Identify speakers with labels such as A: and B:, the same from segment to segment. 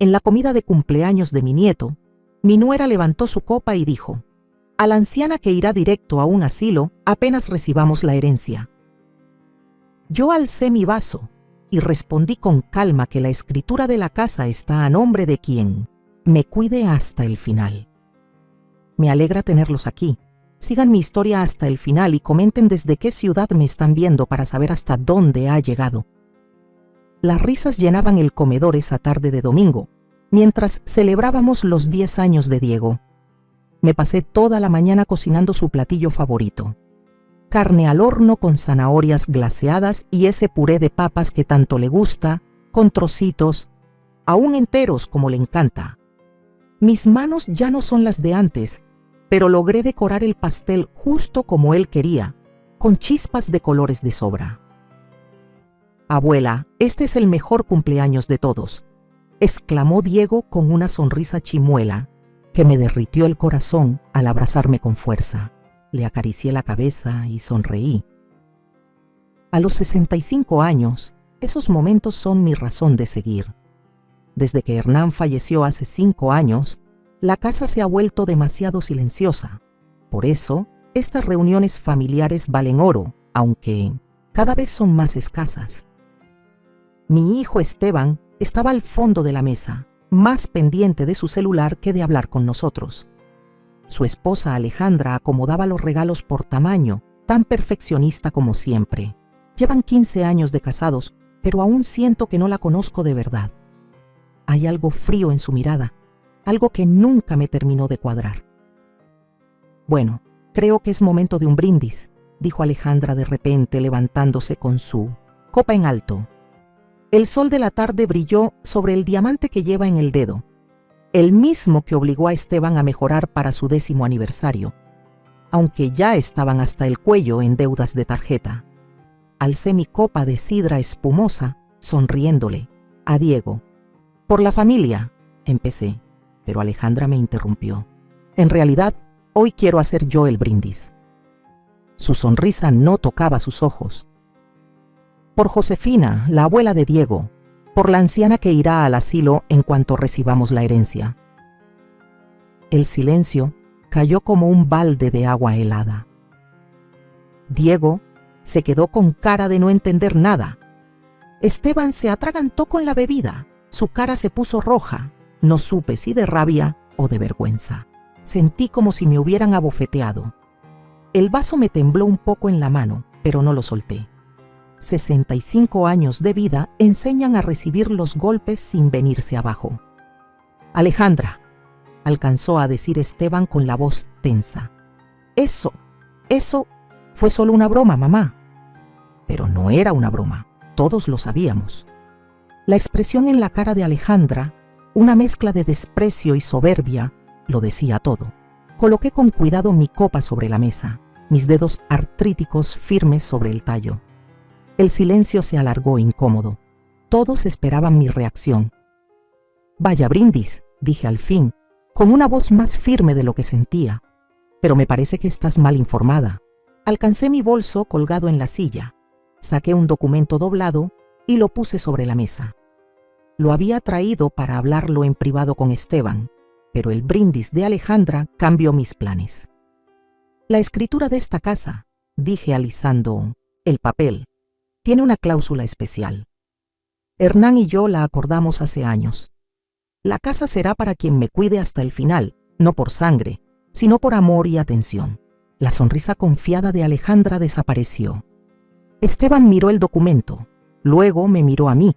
A: En la comida de cumpleaños de mi nieto, mi nuera levantó su copa y dijo: «A la anciana que irá directo a un asilo apenas recibamos la herencia». Yo alcé mi vaso y respondí con calma que la escritura de la casa está a nombre de quien me cuide hasta el final. Me alegra tenerlos aquí. Sigan mi historia hasta el final y comenten desde qué ciudad me están viendo para saber hasta dónde ha llegado. Las risas llenaban el comedor esa tarde de domingo, mientras celebrábamos los 10 años de Diego. Me pasé toda la mañana cocinando su platillo favorito: carne al horno con zanahorias glaseadas y ese puré de papas que tanto le gusta, con trocitos, aún enteros como le encanta. Mis manos ya no son las de antes, pero logré decorar el pastel justo como él quería, con chispas de colores de sobra. «Abuela, este es el mejor cumpleaños de todos», exclamó Diego con una sonrisa chimuela que me derritió el corazón al abrazarme con fuerza. Le acaricié la cabeza y sonreí. A los 65 años, esos momentos son mi razón de seguir. Desde que Hernán falleció hace 5 años, la casa se ha vuelto demasiado silenciosa. Por eso, estas reuniones familiares valen oro, aunque cada vez son más escasas. Mi hijo Esteban estaba al fondo de la mesa, más pendiente de su celular que de hablar con nosotros. Su esposa Alejandra acomodaba los regalos por tamaño, tan perfeccionista como siempre. Llevan 15 años de casados, pero aún siento que no la conozco de verdad. Hay algo frío en su mirada, algo que nunca me terminó de cuadrar. «Bueno, creo que es momento de un brindis», dijo Alejandra de repente, levantándose con su copa en alto. El sol de la tarde brilló sobre el diamante que lleva en el dedo, el mismo que obligó a Esteban a mejorar para su 10º aniversario, aunque ya estaban hasta el cuello en deudas de tarjeta. Alcé mi copa de sidra espumosa, sonriéndole a Diego. «Por la familia», empecé, pero Alejandra me interrumpió. «En realidad, hoy quiero hacer yo el brindis». Su sonrisa no tocaba sus ojos. «Por Josefina, la abuela de Diego, por la anciana que irá al asilo en cuanto recibamos la herencia». El silencio cayó como un balde de agua helada. Diego se quedó con cara de no entender nada. Esteban se atragantó con la bebida. Su cara se puso roja. No supe si de rabia o de vergüenza. Sentí como si me hubieran abofeteado. El vaso me tembló un poco en la mano, pero no lo solté. 65 años de vida enseñan a recibir los golpes sin venirse abajo. «Alejandra», alcanzó a decir Esteban con la voz tensa. Eso fue solo una broma, mamá». Pero no era una broma, todos lo sabíamos. La expresión en la cara de Alejandra, una mezcla de desprecio y soberbia, lo decía todo. Coloqué con cuidado mi copa sobre la mesa, mis dedos artríticos firmes sobre el tallo. El silencio se alargó incómodo. Todos esperaban mi reacción. «Vaya brindis», dije al fin, con una voz más firme de lo que sentía. «Pero me parece que estás mal informada». Alcancé mi bolso colgado en la silla, saqué un documento doblado y lo puse sobre la mesa. Lo había traído para hablarlo en privado con Esteban, pero el brindis de Alejandra cambió mis planes. «La escritura de esta casa», dije alisando el papel, «tiene una cláusula especial. Hernán y yo la acordamos hace años. La casa será para quien me cuide hasta el final, no por sangre, sino por amor y atención». La sonrisa confiada de Alejandra desapareció. Esteban miró el documento, luego me miró a mí,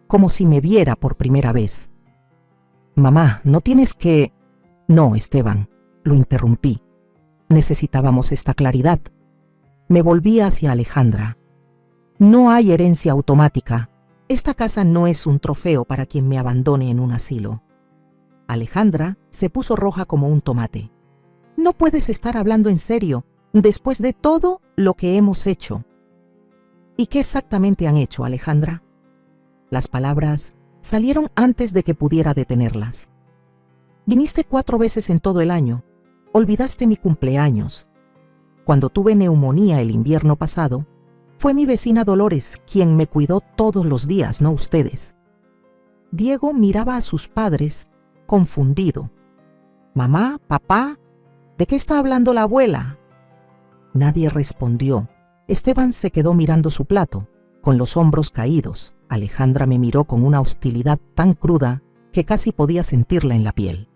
A: como si me viera por primera vez. «Mamá, no tienes que...». «No, Esteban», lo interrumpí. Necesitábamos esta claridad. Me volví hacia Alejandra. «No hay herencia automática. Esta casa no es un trofeo para quien me abandone en un asilo». Alejandra se puso roja como un tomate. «No puedes estar hablando en serio, después de todo lo que hemos hecho». «¿Y qué exactamente han hecho, Alejandra?». Las palabras salieron antes de que pudiera detenerlas. «Viniste 4 veces en todo el año. Olvidaste mi cumpleaños. Cuando tuve neumonía el invierno pasado, fue mi vecina Dolores quien me cuidó todos los días, no ustedes. Diego miraba a sus padres, confundido. «Mamá, papá, ¿de qué está hablando la abuela?» Nadie respondió. Esteban se quedó mirando su plato, con los hombros caídos. Alejandra me miró con una hostilidad tan cruda que casi podía sentirla en la piel.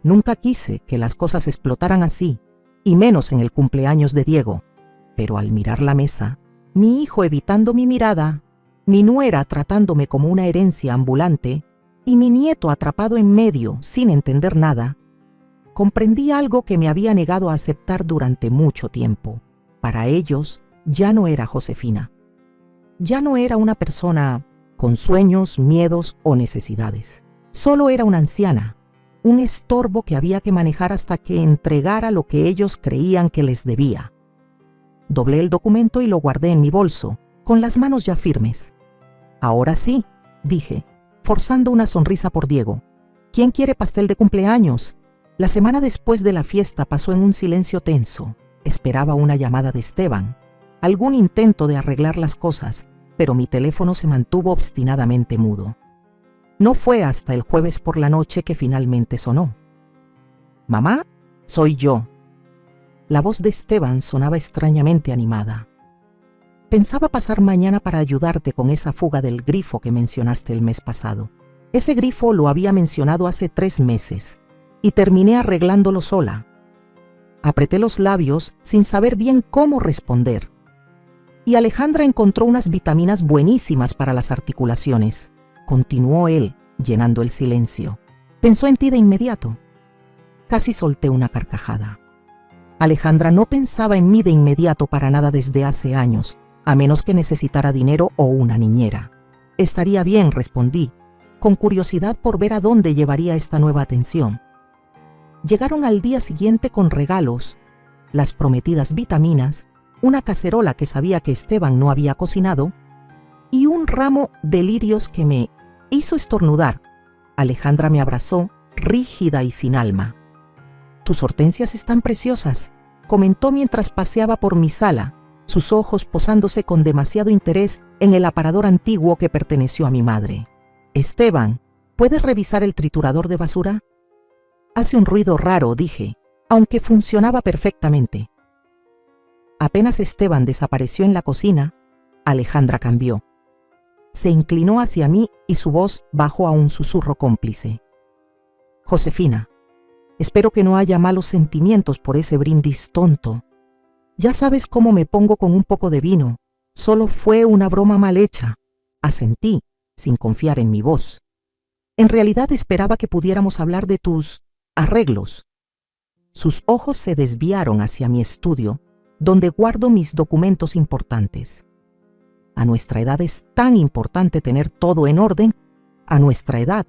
A: Nunca quise que las cosas explotaran así, y menos en el cumpleaños de Diego. Pero al mirar la mesa, mi hijo evitando mi mirada, mi nuera tratándome como una herencia ambulante y mi nieto atrapado en medio sin entender nada, comprendí algo que me había negado a aceptar durante mucho tiempo. Para ellos ya no era Josefina. Ya no era una persona con sueños, miedos o necesidades. Solo era una anciana, un estorbo que había que manejar hasta que entregara lo que ellos creían que les debía. Doblé el documento y lo guardé en mi bolso, con las manos ya firmes. «Ahora sí», dije, forzando una sonrisa por Diego. «¿Quién quiere pastel de cumpleaños?» La semana después de la fiesta pasó en un silencio tenso. Esperaba una llamada de Esteban, algún intento de arreglar las cosas, pero mi teléfono se mantuvo obstinadamente mudo. No fue hasta el jueves por la noche que finalmente sonó. «Mamá, soy yo». La voz de Esteban sonaba extrañamente animada. «Pensaba pasar mañana para ayudarte con esa fuga del grifo que mencionaste el mes pasado. Ese grifo lo había mencionado hace 3 meses y terminé arreglándolo sola». Apreté los labios sin saber bien cómo responder. «Y Alejandra encontró unas vitaminas buenísimas para las articulaciones», continuó él, llenando el silencio. «Pensó en ti de inmediato». Casi solté una carcajada. Alejandra no pensaba en mí de inmediato para nada desde hace años, a menos que necesitara dinero o una niñera. «Estaría bien», respondí, con curiosidad por ver a dónde llevaría esta nueva atención. Llegaron al día siguiente con regalos, las prometidas vitaminas, una cacerola que sabía que Esteban no había cocinado y un ramo de lirios que me hizo estornudar. Alejandra me abrazó, rígida y sin alma. «Tus hortensias están preciosas», comentó mientras paseaba por mi sala, sus ojos posándose con demasiado interés en el aparador antiguo que perteneció a mi madre. «Esteban, ¿puedes revisar el triturador de basura?» «Hace un ruido raro», dije, aunque funcionaba perfectamente. Apenas Esteban desapareció en la cocina, Alejandra cambió. Se inclinó hacia mí y su voz bajó a un susurro cómplice. «Josefina, espero que no haya malos sentimientos por ese brindis tonto. Ya sabes cómo me pongo con un poco de vino. Solo fue una broma mal hecha», asentí, sin confiar en mi voz. «En realidad esperaba que pudiéramos hablar de tus arreglos». Sus ojos se desviaron hacia mi estudio, donde guardo mis documentos importantes. A nuestra edad es tan importante tener todo en orden, a nuestra edad,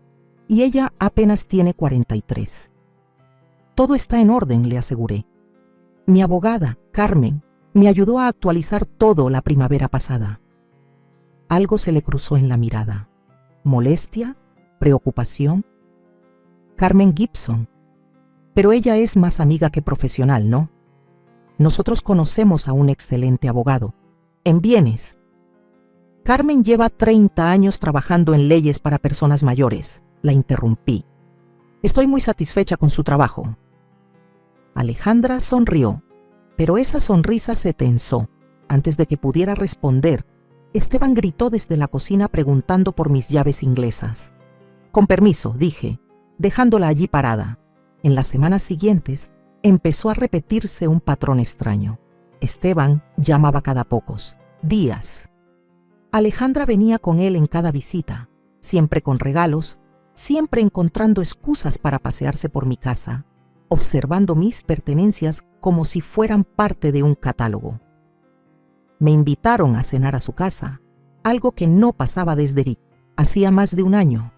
A: y ella apenas tiene 43. «Todo está en orden», le aseguré. «Mi abogada, Carmen, me ayudó a actualizar todo la primavera pasada». Algo se le cruzó en la mirada. ¿Molestia? ¿Preocupación? Carmen Gibson. Pero ella es más amiga que profesional, ¿no? Nosotros conocemos a un excelente abogado. En bienes. Carmen lleva 30 años trabajando en leyes para personas mayores. La interrumpí. Estoy muy satisfecha con su trabajo. Alejandra sonrió, pero esa sonrisa se tensó. Antes de que pudiera responder, Esteban gritó desde la cocina preguntando por mis llaves inglesas. «Con permiso», dije, dejándola allí parada. En las semanas siguientes, empezó a repetirse un patrón extraño. Esteban llamaba cada pocos días. Alejandra venía con él en cada visita, siempre con regalos, siempre encontrando excusas para pasearse por mi casa, observando mis pertenencias como si fueran parte de un catálogo. Me invitaron a cenar a su casa, algo que no pasaba desde hacía más de un año.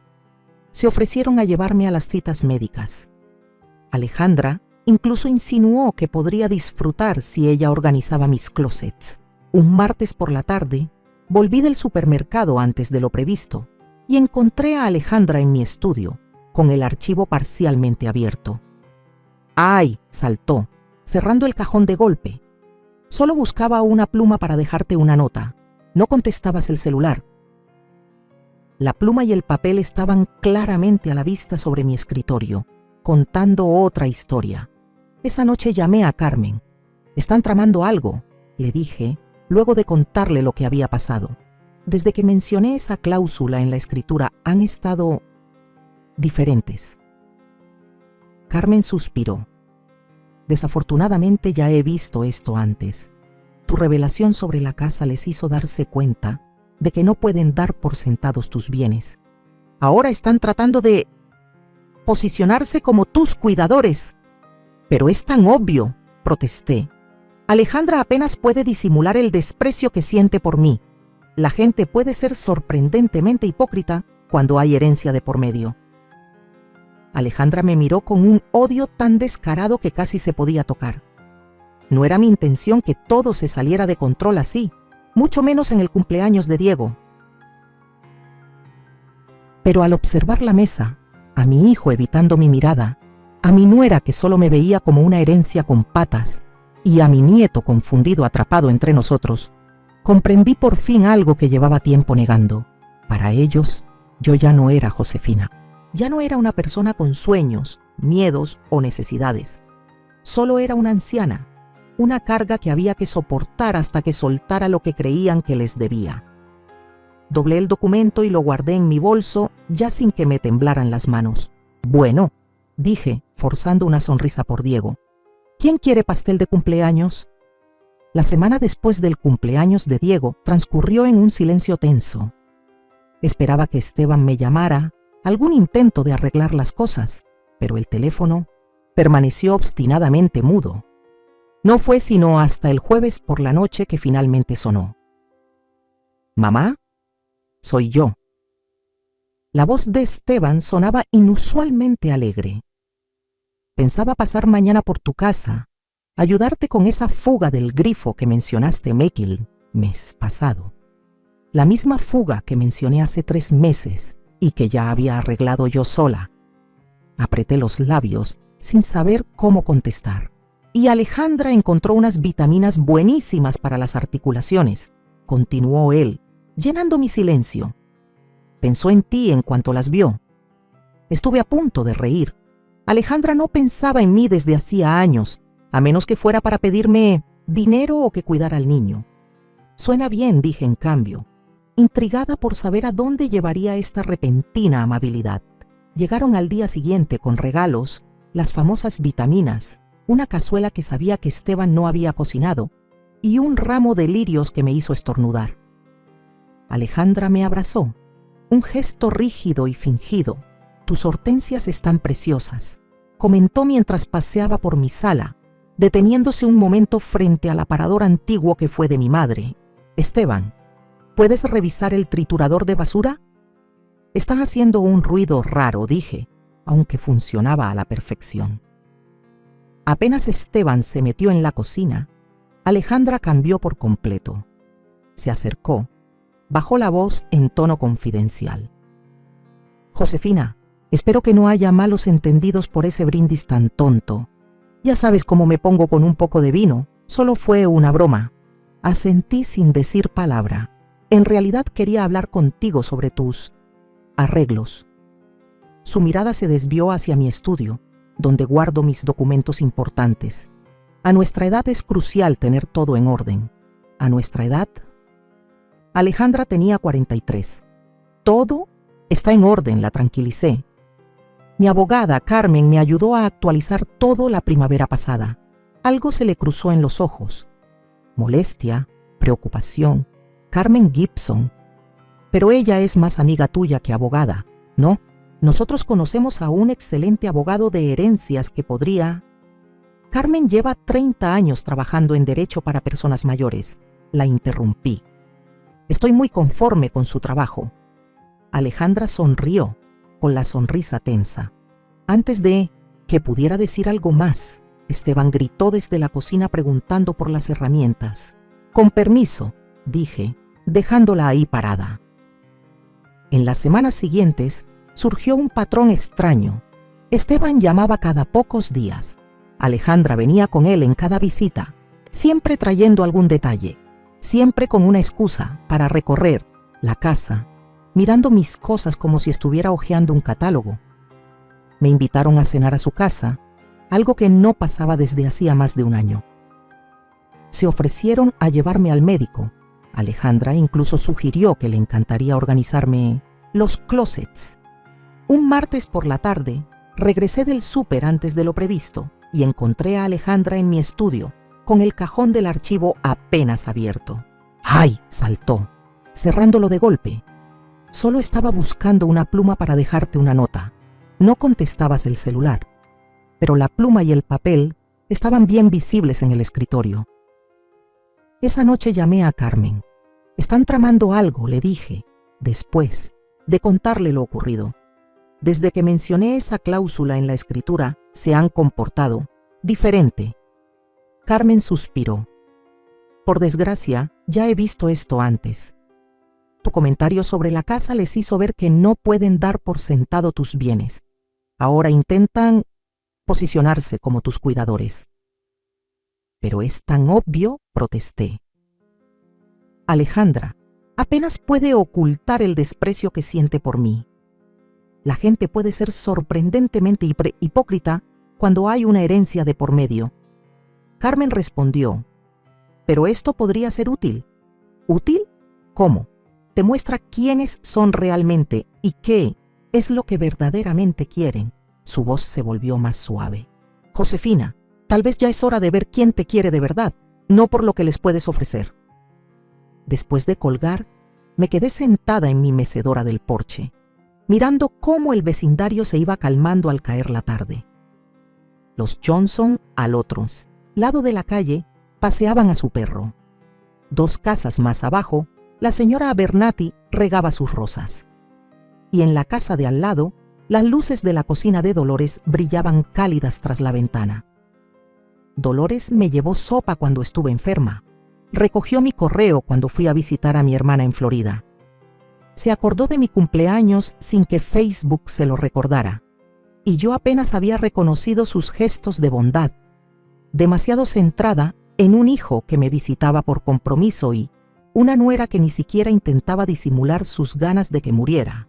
A: Se ofrecieron a llevarme a las citas médicas. Alejandra incluso insinuó que podría disfrutar si ella organizaba mis closets. Un martes por la tarde, volví del supermercado antes de lo previsto y encontré a Alejandra en mi estudio, con el archivo parcialmente abierto. «¡Ay!», saltó, cerrando el cajón de golpe. «Solo buscaba una pluma para dejarte una nota. No contestabas el celular». La pluma y el papel estaban claramente a la vista sobre mi escritorio, contando otra historia. Esa noche llamé a Carmen. «Están tramando algo», le dije, luego de contarle lo que había pasado. Desde que mencioné esa cláusula en la escritura han estado diferentes. Carmen suspiró. «Desafortunadamente ya he visto esto antes. Tu revelación sobre la casa les hizo darse cuenta de que no pueden dar por sentados tus bienes. Ahora están tratando de posicionarse como tus cuidadores». «Pero es tan obvio», protesté. «Alejandra apenas puede disimular el desprecio que siente por mí. La gente puede ser sorprendentemente hipócrita cuando hay herencia de por medio». Alejandra me miró con un odio tan descarado que casi se podía tocar. No era mi intención que todo se saliera de control así, mucho menos en el cumpleaños de Diego. Pero al observar la mesa, a mi hijo evitando mi mirada, a mi nuera que solo me veía como una herencia con patas, y a mi nieto confundido atrapado entre nosotros, comprendí por fin algo que llevaba tiempo negando. Para ellos, yo ya no era Josefina. Ya no era una persona con sueños, miedos o necesidades. Solo era una anciana, una carga que había que soportar hasta que soltara lo que creían que les debía. Doblé el documento y lo guardé en mi bolso, ya sin que me temblaran las manos. «Bueno», dije, forzando una sonrisa por Diego. «¿Quién quiere pastel de cumpleaños?» La semana después del cumpleaños de Diego transcurrió en un silencio tenso. Esperaba que Esteban me llamara, algún intento de arreglar las cosas, pero el teléfono permaneció obstinadamente mudo. No fue sino hasta el jueves por la noche que finalmente sonó. «¿Mamá? Soy yo». La voz de Esteban sonaba inusualmente alegre. «Pensaba pasar mañana por tu casa, ayudarte con esa fuga del grifo que mencionaste el mes pasado. La misma fuga que mencioné hace 3 meses y que ya había arreglado yo sola». Apreté los labios sin saber cómo contestar. «Y Alejandra encontró unas vitaminas buenísimas para las articulaciones», continuó él, llenando mi silencio. «Pensó en ti en cuanto las vio». Estuve a punto de reír. Alejandra no pensaba en mí desde hacía años, a menos que fuera para pedirme dinero o que cuidara al niño. «Suena bien», dije en cambio, intrigada por saber a dónde llevaría esta repentina amabilidad. Llegaron al día siguiente con regalos, las famosas vitaminas, una cazuela que sabía que Esteban no había cocinado y un ramo de lirios que me hizo estornudar. Alejandra me abrazó, un gesto rígido y fingido. «Tus hortensias están preciosas», comentó mientras paseaba por mi sala, deteniéndose un momento frente al aparador antiguo que fue de mi madre. «Esteban, ¿puedes revisar el triturador de basura?» «Está haciendo un ruido raro», dije, aunque funcionaba a la perfección. Apenas Esteban se metió en la cocina, Alejandra cambió por completo. Se acercó, bajó la voz en tono confidencial. «Josefina, espero que no haya malos entendidos por ese brindis tan tonto. Ya sabes cómo me pongo con un poco de vino, solo fue una broma». Asentí sin decir palabra. En realidad quería hablar contigo sobre tus arreglos. Su mirada se desvió hacia mi estudio, donde guardo mis documentos importantes. A nuestra edad es crucial tener todo en orden. ¿A nuestra edad? Alejandra tenía 43. «Todo está en orden», la tranquilicé. Mi abogada, Carmen, me ayudó a actualizar todo la primavera pasada. Algo se le cruzó en los ojos. Molestia, preocupación. Carmen Gibson. «Pero ella es más amiga tuya que abogada, ¿no? Nosotros conocemos a un excelente abogado de herencias que podría...». Carmen lleva 30 años trabajando en derecho para personas mayores. La interrumpí. «Estoy muy conforme con su trabajo». Alejandra sonrió, con la sonrisa tensa. Antes de que pudiera decir algo más, Esteban gritó desde la cocina preguntando por las herramientas. «Con permiso», dije, dejándola ahí parada. En las semanas siguientes surgió un patrón extraño. Esteban llamaba cada pocos días. Alejandra venía con él en cada visita, siempre trayendo algún detalle, siempre con una excusa para recorrer la casa, mirando mis cosas como si estuviera hojeando un catálogo. Me invitaron a cenar a su casa, algo que no pasaba desde hacía más de un año. Se ofrecieron a llevarme al médico. Alejandra incluso sugirió que le encantaría organizarme los closets. Un martes por la tarde, regresé del súper antes de lo previsto y encontré a Alejandra en mi estudio, con el cajón del archivo apenas abierto. ¡Ay!, saltó, cerrándolo de golpe. Solo estaba buscando una pluma para dejarte una nota. No contestabas el celular, pero la pluma y el papel estaban bien visibles en el escritorio. Esa noche llamé a Carmen. Están tramando algo, le dije, después de contarle lo ocurrido. Desde que mencioné esa cláusula en la escritura, se han comportado diferente. Carmen suspiró. Por desgracia, ya he visto esto antes. Tu comentario sobre la casa les hizo ver que no pueden dar por sentado tus bienes. Ahora intentan posicionarse como tus cuidadores. Pero es tan obvio, protesté. Alejandra, apenas puede ocultar el desprecio que siente por mí. La gente puede ser sorprendentemente hipócrita cuando hay una herencia de por medio. Carmen respondió, pero esto podría ser útil. ¿Útil? ¿Cómo? Te muestra quiénes son realmente y qué es lo que verdaderamente quieren. Su voz se volvió más suave. Josefina, tal vez ya es hora de ver quién te quiere de verdad, no por lo que les puedes ofrecer. Después de colgar, me quedé sentada en mi mecedora del porche, mirando cómo el vecindario se iba calmando al caer la tarde. Los Johnson, al otro lado de la calle, paseaban a su perro. 2 casas más abajo, la señora Abernathy regaba sus rosas. Y en la casa de al lado, las luces de la cocina de Dolores brillaban cálidas tras la ventana. Dolores me llevó sopa cuando estuve enferma. Recogió mi correo cuando fui a visitar a mi hermana en Florida. Se acordó de mi cumpleaños sin que Facebook se lo recordara. Y yo apenas había reconocido sus gestos de bondad, demasiado centrada en un hijo que me visitaba por compromiso y una nuera que ni siquiera intentaba disimular sus ganas de que muriera.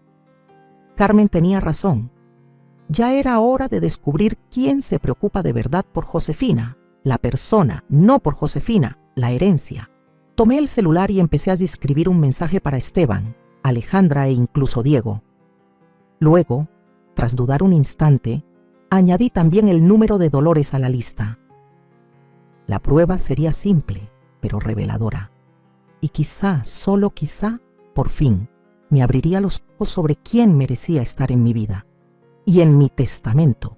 A: Carmen tenía razón. Ya era hora de descubrir quién se preocupa de verdad por Josefina, la persona, no por Josefina, la herencia. Tomé el celular y empecé a escribir un mensaje para Esteban, Alejandra e incluso Diego. Luego, tras dudar un instante, añadí también el número de Dolores a la lista. La prueba sería simple, pero reveladora. Y quizá, solo quizá, por fin, me abriría los ojos sobre quién merecía estar en mi vida y en mi testamento.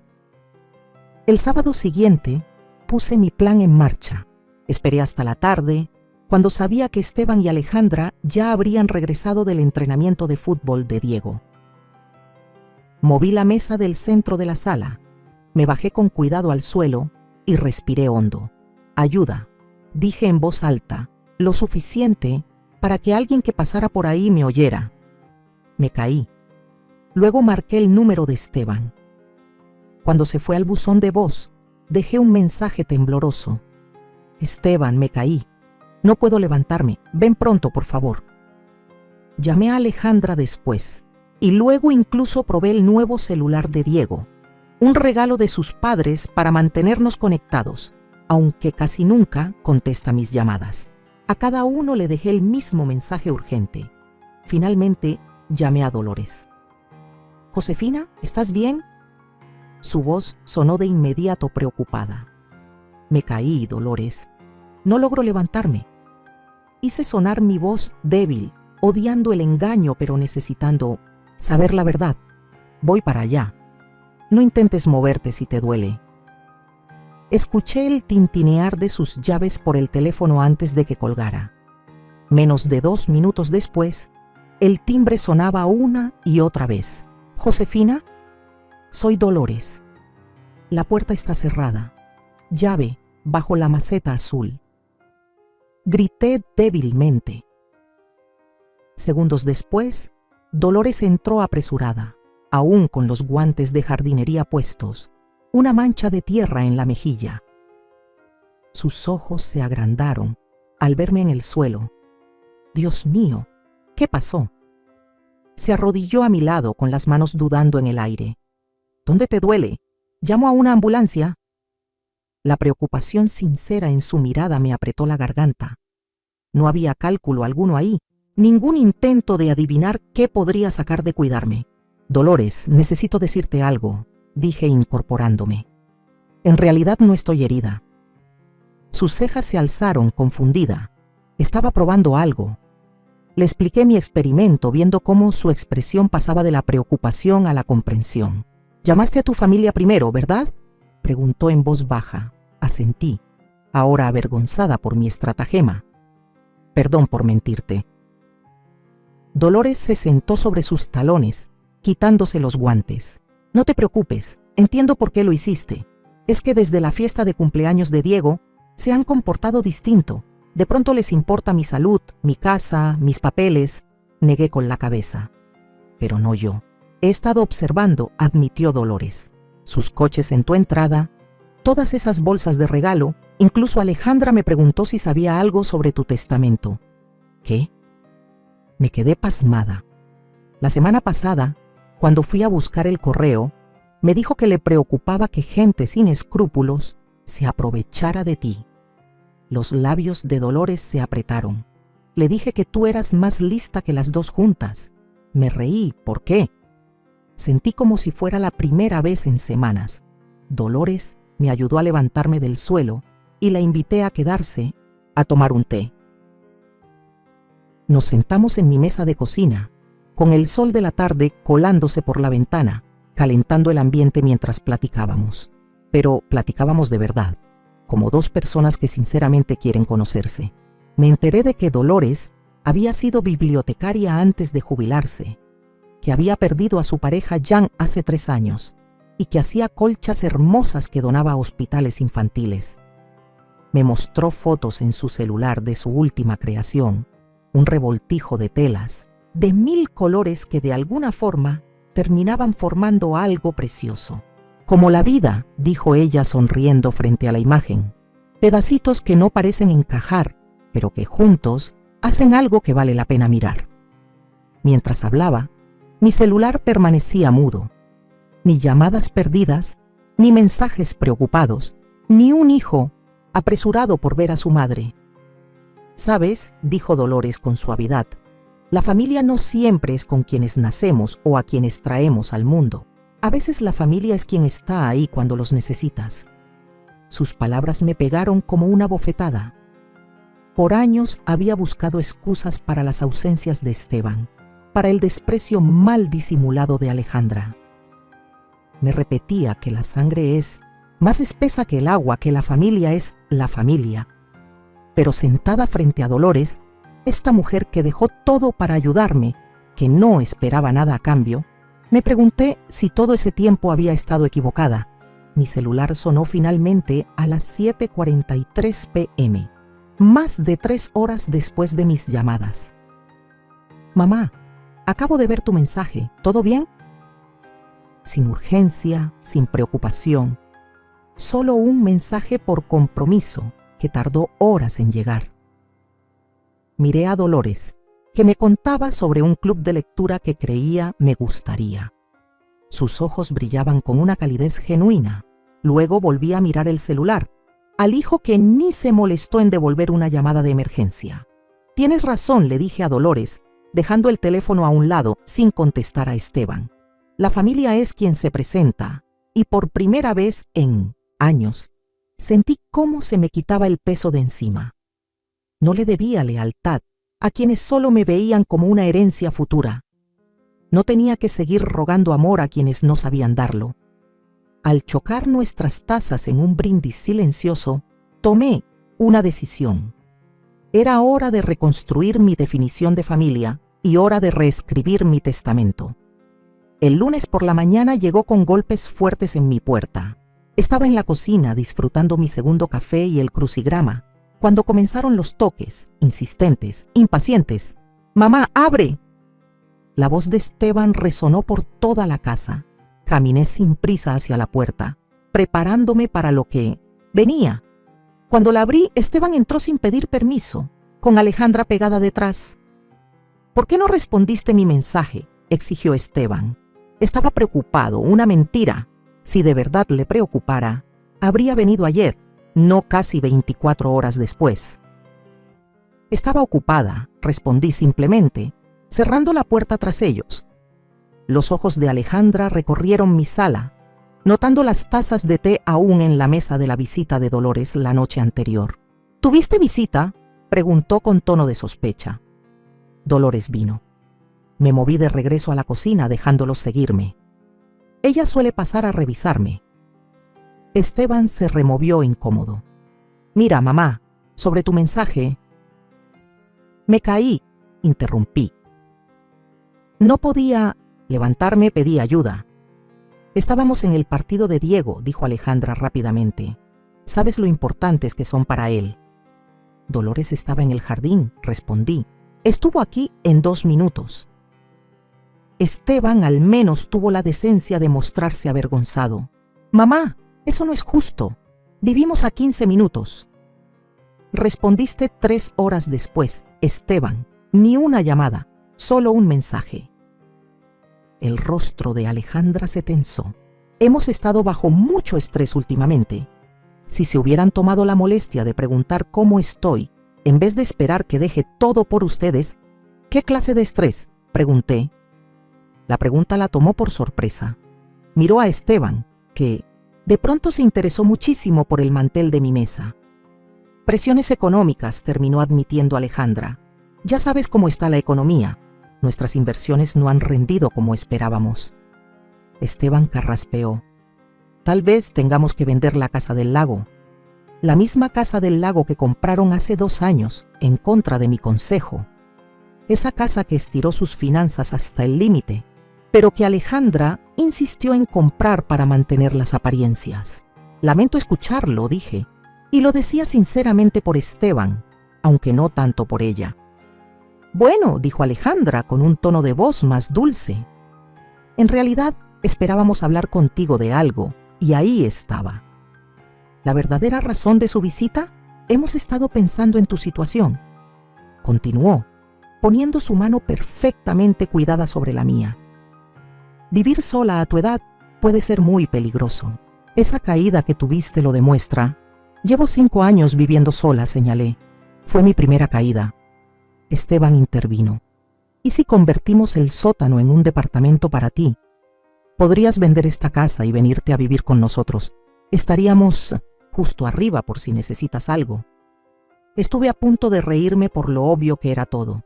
A: El sábado siguiente puse mi plan en marcha. Esperé hasta la tarde, cuando sabía que Esteban y Alejandra ya habrían regresado del entrenamiento de fútbol de Diego. Moví la mesa del centro de la sala, me bajé con cuidado al suelo y respiré hondo. Ayuda, dije en voz alta, lo suficiente para que alguien que pasara por ahí me oyera. Me caí. Luego marqué el número de Esteban. Cuando se fue al buzón de voz, dejé un mensaje tembloroso. Esteban, me caí. No puedo levantarme. Ven pronto, por favor. Llamé a Alejandra después y luego incluso probé el nuevo celular de Diego, un regalo de sus padres para mantenernos conectados, aunque casi nunca contesta mis llamadas. A cada uno le dejé el mismo mensaje urgente. Finalmente, llamé a Dolores. «Josefina, ¿estás bien?» Su voz sonó de inmediato preocupada. Me caí, Dolores. No logro levantarme. Hice sonar mi voz débil, odiando el engaño pero necesitando saber la verdad. Voy para allá. No intentes moverte si te duele. Escuché el tintinear de sus llaves por el teléfono antes de que colgara. Menos de 2 minutos después, el timbre sonaba una y otra vez. «Josefina, soy Dolores. La puerta está cerrada. Llave bajo la maceta azul». Grité débilmente. Segundos después, Dolores entró apresurada, aún con los guantes de jardinería puestos, una mancha de tierra en la mejilla. Sus ojos se agrandaron al verme en el suelo. «Dios mío, ¿qué pasó?» Se arrodilló a mi lado con las manos dudando en el aire. ¿Dónde te duele? ¿Llamo a una ambulancia? La preocupación sincera en su mirada me apretó la garganta. No había cálculo alguno ahí, ningún intento de adivinar qué podría sacar de cuidarme. Dolores, necesito decirte algo, dije incorporándome. En realidad no estoy herida. Sus cejas se alzaron, confundida. Estaba probando algo. Le expliqué mi experimento, viendo cómo su expresión pasaba de la preocupación a la comprensión. «Llamaste a tu familia primero, ¿verdad?», preguntó en voz baja. Asentí, ahora avergonzada por mi estratagema. «Perdón por mentirte». Dolores se sentó sobre sus talones, quitándose los guantes. «No te preocupes, entiendo por qué lo hiciste. Es que desde la fiesta de cumpleaños de Diego se han comportado distinto. De pronto les importa mi salud, mi casa, mis papeles», negué con la cabeza. «Pero no yo. He estado observando», admitió Dolores. «Sus coches en tu entrada, todas esas bolsas de regalo, incluso Alejandra me preguntó si sabía algo sobre tu testamento». «¿Qué?». Me quedé pasmada. La semana pasada, cuando fui a buscar el correo, me dijo que le preocupaba que gente sin escrúpulos se aprovechara de ti. Los labios de Dolores se apretaron. Le dije que tú eras más lista que las dos juntas. Me reí. ¿Por qué? Sentí como si fuera la primera vez en semanas. Dolores me ayudó a levantarme del suelo y la invité a quedarse a tomar un té. Nos sentamos en mi mesa de cocina, con el sol de la tarde colándose por la ventana, calentando el ambiente mientras platicábamos. Pero platicábamos de verdad, como dos personas que sinceramente quieren conocerse. Me enteré de que Dolores había sido bibliotecaria antes de jubilarse, que había perdido a su pareja Jan hace 3 años y que hacía colchas hermosas que donaba a hospitales infantiles. Me mostró fotos en su celular de su última creación, un revoltijo de telas, de 1000 colores que de alguna forma terminaban formando algo precioso. «Como la vida», dijo ella sonriendo frente a la imagen, «pedacitos que no parecen encajar, pero que juntos hacen algo que vale la pena mirar». Mientras hablaba, mi celular permanecía mudo. Ni llamadas perdidas, ni mensajes preocupados, ni un hijo apresurado por ver a su madre. «¿Sabes?», dijo Dolores con suavidad, «la familia no siempre es con quienes nacemos o a quienes traemos al mundo. A veces la familia es quien está ahí cuando los necesitas». Sus palabras me pegaron como una bofetada. Por años había buscado excusas para las ausencias de Esteban, para el desprecio mal disimulado de Alejandra. Me repetía que la sangre es más espesa que el agua, que la familia es la familia. Pero sentada frente a Dolores, esta mujer que dejó todo para ayudarme, que no esperaba nada a cambio, me pregunté si todo ese tiempo había estado equivocada. Mi celular sonó finalmente a las 7:43 p.m., más de 3 horas después de mis llamadas. «Mamá, acabo de ver tu mensaje, ¿todo bien?». Sin urgencia, sin preocupación, solo un mensaje por compromiso que tardó horas en llegar. Miré a Dolores, que me contaba sobre un club de lectura que creía me gustaría. Sus ojos brillaban con una calidez genuina. Luego volví a mirar el celular, al hijo que ni se molestó en devolver una llamada de emergencia. «Tienes razón», le dije a Dolores, dejando el teléfono a un lado sin contestar a Esteban. «La familia es quien se presenta, y por primera vez en años sentí cómo se me quitaba el peso de encima. No le debía lealtad a quienes solo me veían como una herencia futura. No tenía que seguir rogando amor a quienes no sabían darlo. Al chocar nuestras tazas en un brindis silencioso, tomé una decisión. Era hora de reconstruir mi definición de familia y hora de reescribir mi testamento. El lunes por la mañana llegó con golpes fuertes en mi puerta. Estaba en la cocina disfrutando mi segundo café y el crucigrama, cuando comenzaron los toques, insistentes, impacientes. «¡Mamá, abre!». La voz de Esteban resonó por toda la casa. Caminé sin prisa hacia la puerta, preparándome para lo que venía. Cuando la abrí, Esteban entró sin pedir permiso, con Alejandra pegada detrás. «¿Por qué no respondiste mi mensaje?», exigió Esteban. Estaba preocupado, una mentira. Si de verdad le preocupara, habría venido ayer, no casi 24 horas después. Estaba ocupada, respondí simplemente, cerrando la puerta tras ellos. Los ojos de Alejandra recorrieron mi sala, notando las tazas de té aún en la mesa de la visita de Dolores la noche anterior. ¿Tuviste visita?, preguntó con tono de sospecha. Dolores vino. Me moví de regreso a la cocina dejándolos seguirme. Ella suele pasar a revisarme. Esteban se removió incómodo. Mira, mamá, sobre tu mensaje. Me caí, interrumpí. No podía levantarme, pedí ayuda. Estábamos en el partido de Diego, dijo Alejandra rápidamente. Sabes lo importantes que son para él. Dolores estaba en el jardín, respondí. Estuvo aquí en 2 minutos. Esteban al menos tuvo la decencia de mostrarse avergonzado. Mamá, eso no es justo. Vivimos a 15 minutos. Respondiste 3 horas después, Esteban. Ni una llamada, solo un mensaje. El rostro de Alejandra se tensó. Hemos estado bajo mucho estrés últimamente. Si se hubieran tomado la molestia de preguntar cómo estoy, en vez de esperar que deje todo por ustedes, ¿qué clase de estrés?, pregunté. La pregunta la tomó por sorpresa. Miró a Esteban, que de pronto se interesó muchísimo por el mantel de mi mesa. Presiones económicas, terminó admitiendo Alejandra. Ya sabes cómo está la economía. Nuestras inversiones no han rendido como esperábamos. Esteban carraspeó. Tal vez tengamos que vender la casa del lago. La misma casa del lago que compraron hace 2 años, en contra de mi consejo. Esa casa que estiró sus finanzas hasta el límite, pero que Alejandra insistió en comprar para mantener las apariencias. Lamento escucharlo, dije, y lo decía sinceramente por Esteban, aunque no tanto por ella. Bueno, dijo Alejandra con un tono de voz más dulce. En realidad, esperábamos hablar contigo de algo, y ahí estaba. ¿La verdadera razón de su visita? Hemos estado pensando en tu situación. Continuó, poniendo su mano perfectamente cuidada sobre la mía. Vivir sola a tu edad puede ser muy peligroso. Esa caída que tuviste lo demuestra. Llevo 5 años viviendo sola, señalé. Fue mi primera caída. Esteban intervino. ¿Y si convertimos el sótano en un departamento para ti? Podrías vender esta casa y venirte a vivir con nosotros. Estaríamos justo arriba por si necesitas algo. Estuve a punto de reírme por lo obvio que era todo.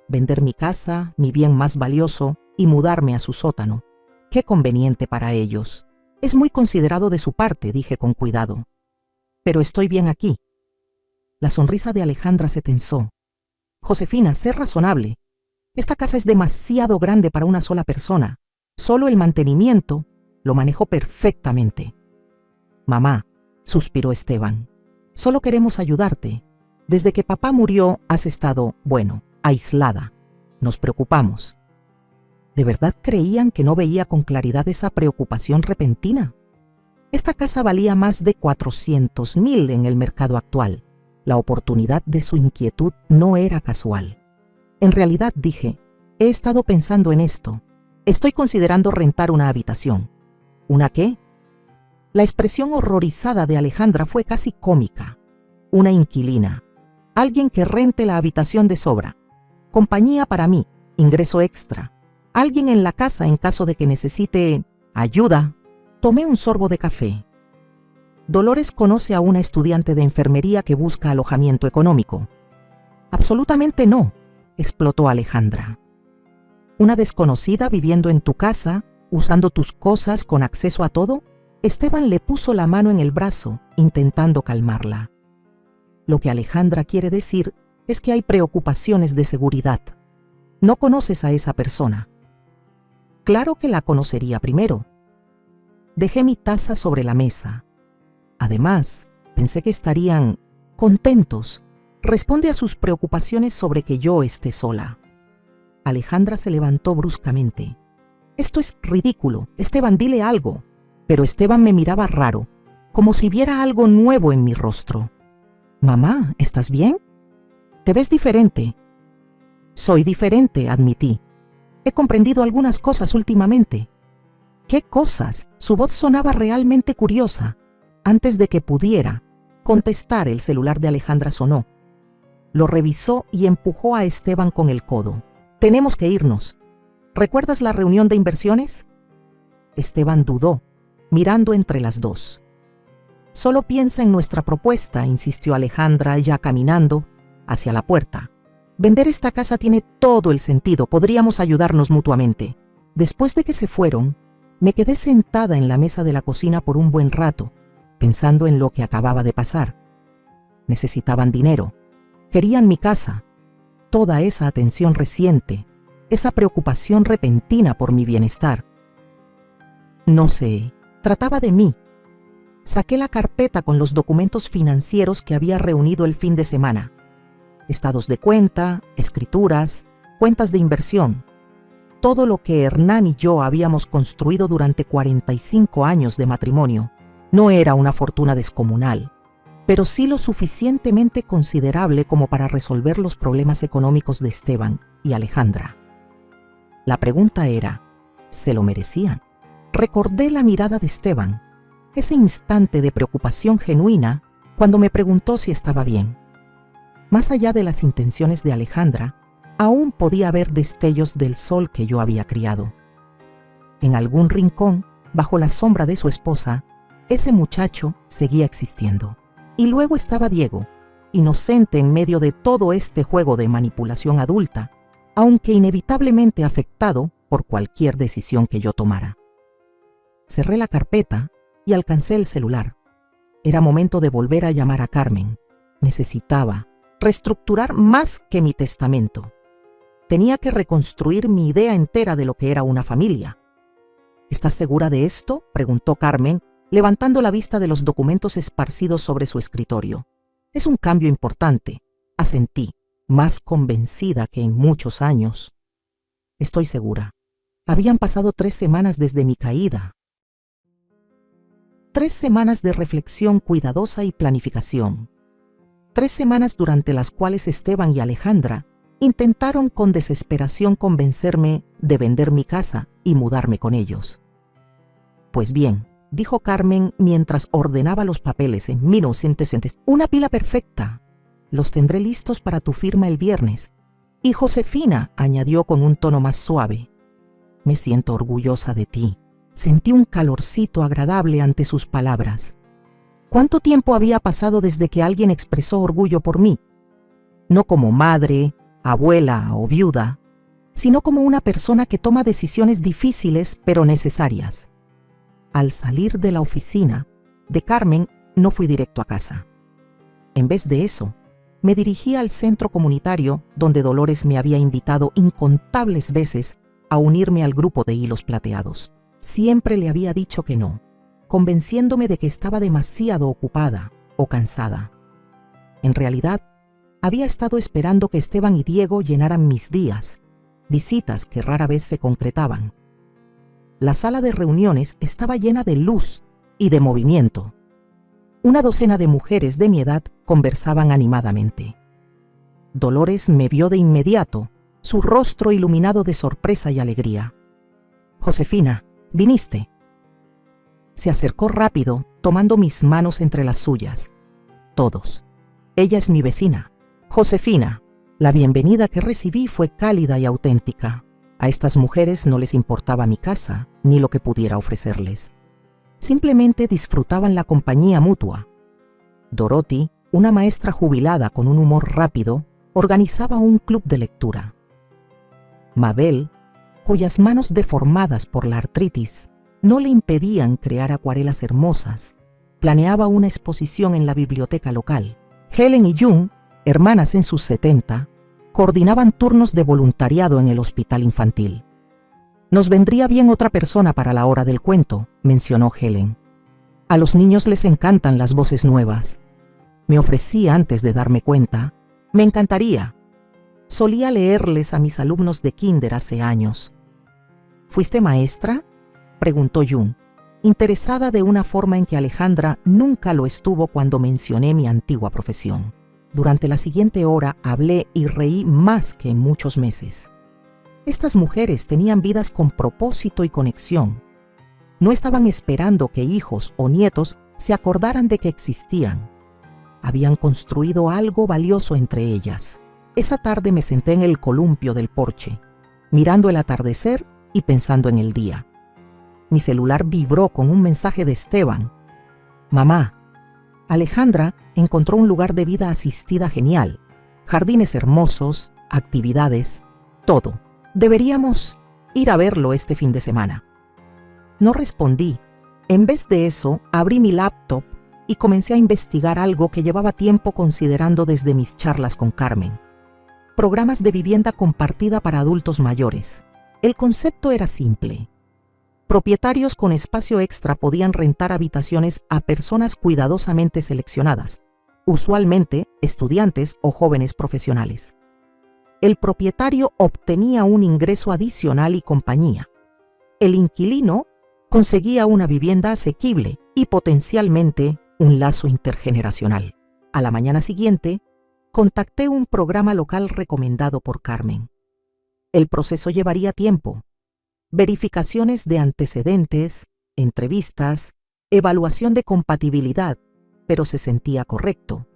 A: Vender mi casa, mi bien más valioso, y mudarme a su sótano. Qué conveniente para ellos. Es muy considerado de su parte, dije con cuidado. Pero estoy bien aquí. La sonrisa de Alejandra se tensó. Josefina, sé razonable. Esta casa es demasiado grande para una sola persona. Solo el mantenimiento lo manejo perfectamente. Mamá, suspiró Esteban, solo queremos ayudarte. Desde que papá murió has estado, aislada. Nos preocupamos. ¿De verdad creían que no veía con claridad esa preocupación repentina? Esta casa valía más de 400,000 en el mercado actual. La oportunidad de su inquietud no era casual. En realidad, dije, he estado pensando en esto. Estoy considerando rentar una habitación. ¿Una qué? La expresión horrorizada de Alejandra fue casi cómica. Una inquilina. Alguien que rente la habitación de sobra. Compañía para mí, ingreso extra. Alguien en la casa en caso de que necesite ayuda. Tomé un sorbo de café. Dolores conoce a una estudiante de enfermería que busca alojamiento económico. Absolutamente no, explotó Alejandra. ¿Una desconocida viviendo en tu casa, usando tus cosas con acceso a todo? Esteban le puso la mano en el brazo, intentando calmarla. Lo que Alejandra quiere decir es que hay preocupaciones de seguridad. No conoces a esa persona. Claro que la conocería primero. Dejé mi taza sobre la mesa. Además, pensé que estarían contentos. Responde a sus preocupaciones sobre que yo esté sola. Alejandra se levantó bruscamente. Esto es ridículo. Esteban, dile algo. Pero Esteban me miraba raro, como si viera algo nuevo en mi rostro. Mamá, ¿estás bien? Te ves diferente. Soy diferente, admití. He comprendido algunas cosas últimamente. ¿Qué cosas? Su voz sonaba realmente curiosa. Antes de que pudiera contestar, el celular de Alejandra sonó. Lo revisó y empujó a Esteban con el codo. Tenemos que irnos. ¿Recuerdas la reunión de inversiones? Esteban dudó, mirando entre las dos. Solo piensa en nuestra propuesta, insistió Alejandra, ya caminando hacia la puerta. Vender esta casa tiene todo el sentido, podríamos ayudarnos mutuamente. Después de que se fueron, me quedé sentada en la mesa de la cocina por un buen rato, pensando en lo que acababa de pasar. Necesitaban dinero, querían mi casa, toda esa atención reciente, esa preocupación repentina por mi bienestar. No sé, trataba de mí. Saqué la carpeta con los documentos financieros que había reunido el fin de semana. Estados de cuenta, escrituras, cuentas de inversión. Todo lo que Hernán y yo habíamos construido durante 45 años de matrimonio. No era una fortuna descomunal, pero sí lo suficientemente considerable como para resolver los problemas económicos de Esteban y Alejandra. La pregunta era, ¿se lo merecían? Recordé la mirada de Esteban, ese instante de preocupación genuina cuando me preguntó si estaba bien. Más allá de las intenciones de Alejandra, aún podía ver destellos del sol que yo había criado. En algún rincón, bajo la sombra de su esposa, ese muchacho seguía existiendo. Y luego estaba Diego, inocente en medio de todo este juego de manipulación adulta, aunque inevitablemente afectado por cualquier decisión que yo tomara. Cerré la carpeta y alcancé el celular. Era momento de volver a llamar a Carmen. Necesitaba reestructurar más que mi testamento. Tenía que reconstruir mi idea entera de lo que era una familia. ¿Estás segura de esto?, preguntó Carmen, levantando la vista de los documentos esparcidos sobre su escritorio. Es un cambio importante, asentí, más convencida que en muchos años. Estoy segura. Habían pasado 3 semanas desde mi caída. 3 semanas de reflexión cuidadosa y planificación. 3 semanas durante las cuales Esteban y Alejandra intentaron con desesperación convencerme de vender mi casa y mudarme con ellos. Pues bien, dijo Carmen mientras ordenaba los papeles en 1960. Una pila perfecta. Los tendré listos para tu firma el viernes. Y Josefina, añadió con un tono más suave. Me siento orgullosa de ti. Sentí un calorcito agradable ante sus palabras. ¿Cuánto tiempo había pasado desde que alguien expresó orgullo por mí? No como madre, abuela o viuda, sino como una persona que toma decisiones difíciles pero necesarias. Al salir de la oficina de Carmen, no fui directo a casa. En vez de eso, me dirigí al centro comunitario donde Dolores me había invitado incontables veces a unirme al grupo de hilos plateados. Siempre le había dicho que no, convenciéndome de que estaba demasiado ocupada o cansada. En realidad, había estado esperando que Esteban y Diego llenaran mis días, visitas que rara vez se concretaban. La sala de reuniones estaba llena de luz y de movimiento. Una docena de mujeres de mi edad conversaban animadamente. Dolores me vio de inmediato, su rostro iluminado de sorpresa y alegría. «Josefina, ¿viniste?». Se acercó rápido, tomando mis manos entre las suyas. Todos. Ella es mi vecina, Josefina. La bienvenida que recibí fue cálida y auténtica. A estas mujeres no les importaba mi casa ni lo que pudiera ofrecerles. Simplemente disfrutaban la compañía mutua. Dorothy, una maestra jubilada con un humor rápido, organizaba un club de lectura. Mabel, cuyas manos deformadas por la artritis no le impedían crear acuarelas hermosas, planeaba una exposición en la biblioteca local. Helen y June, hermanas en sus 70, coordinaban turnos de voluntariado en el hospital infantil. «Nos vendría bien otra persona para la hora del cuento», mencionó Helen. «A los niños les encantan las voces nuevas». Me ofrecí antes de darme cuenta. «Me encantaría. Solía leerles a mis alumnos de kinder hace años». «¿Fuiste maestra?», preguntó June, interesada de una forma en que Alejandra nunca lo estuvo cuando mencioné mi antigua profesión. Durante la siguiente hora hablé y reí más que en muchos meses. Estas mujeres tenían vidas con propósito y conexión. No estaban esperando que hijos o nietos se acordaran de que existían. Habían construido algo valioso entre ellas. Esa tarde me senté en el columpio del porche, mirando el atardecer y pensando en el día. Mi celular vibró con un mensaje de Esteban. Mamá, Alejandra encontró un lugar de vida asistida genial, jardines hermosos, actividades, todo. Deberíamos ir a verlo este fin de semana. No respondí. En vez de eso, abrí mi laptop y comencé a investigar algo que llevaba tiempo considerando desde mis charlas con Carmen. Programas de vivienda compartida para adultos mayores. El concepto era simple. Propietarios con espacio extra podían rentar habitaciones a personas cuidadosamente seleccionadas, usualmente estudiantes o jóvenes profesionales. El propietario obtenía un ingreso adicional y compañía. El inquilino conseguía una vivienda asequible y potencialmente un lazo intergeneracional. A la mañana siguiente, contacté un programa local recomendado por Carmen. El proceso llevaría tiempo. Verificaciones de antecedentes, entrevistas, evaluación de compatibilidad, pero se sentía correcto.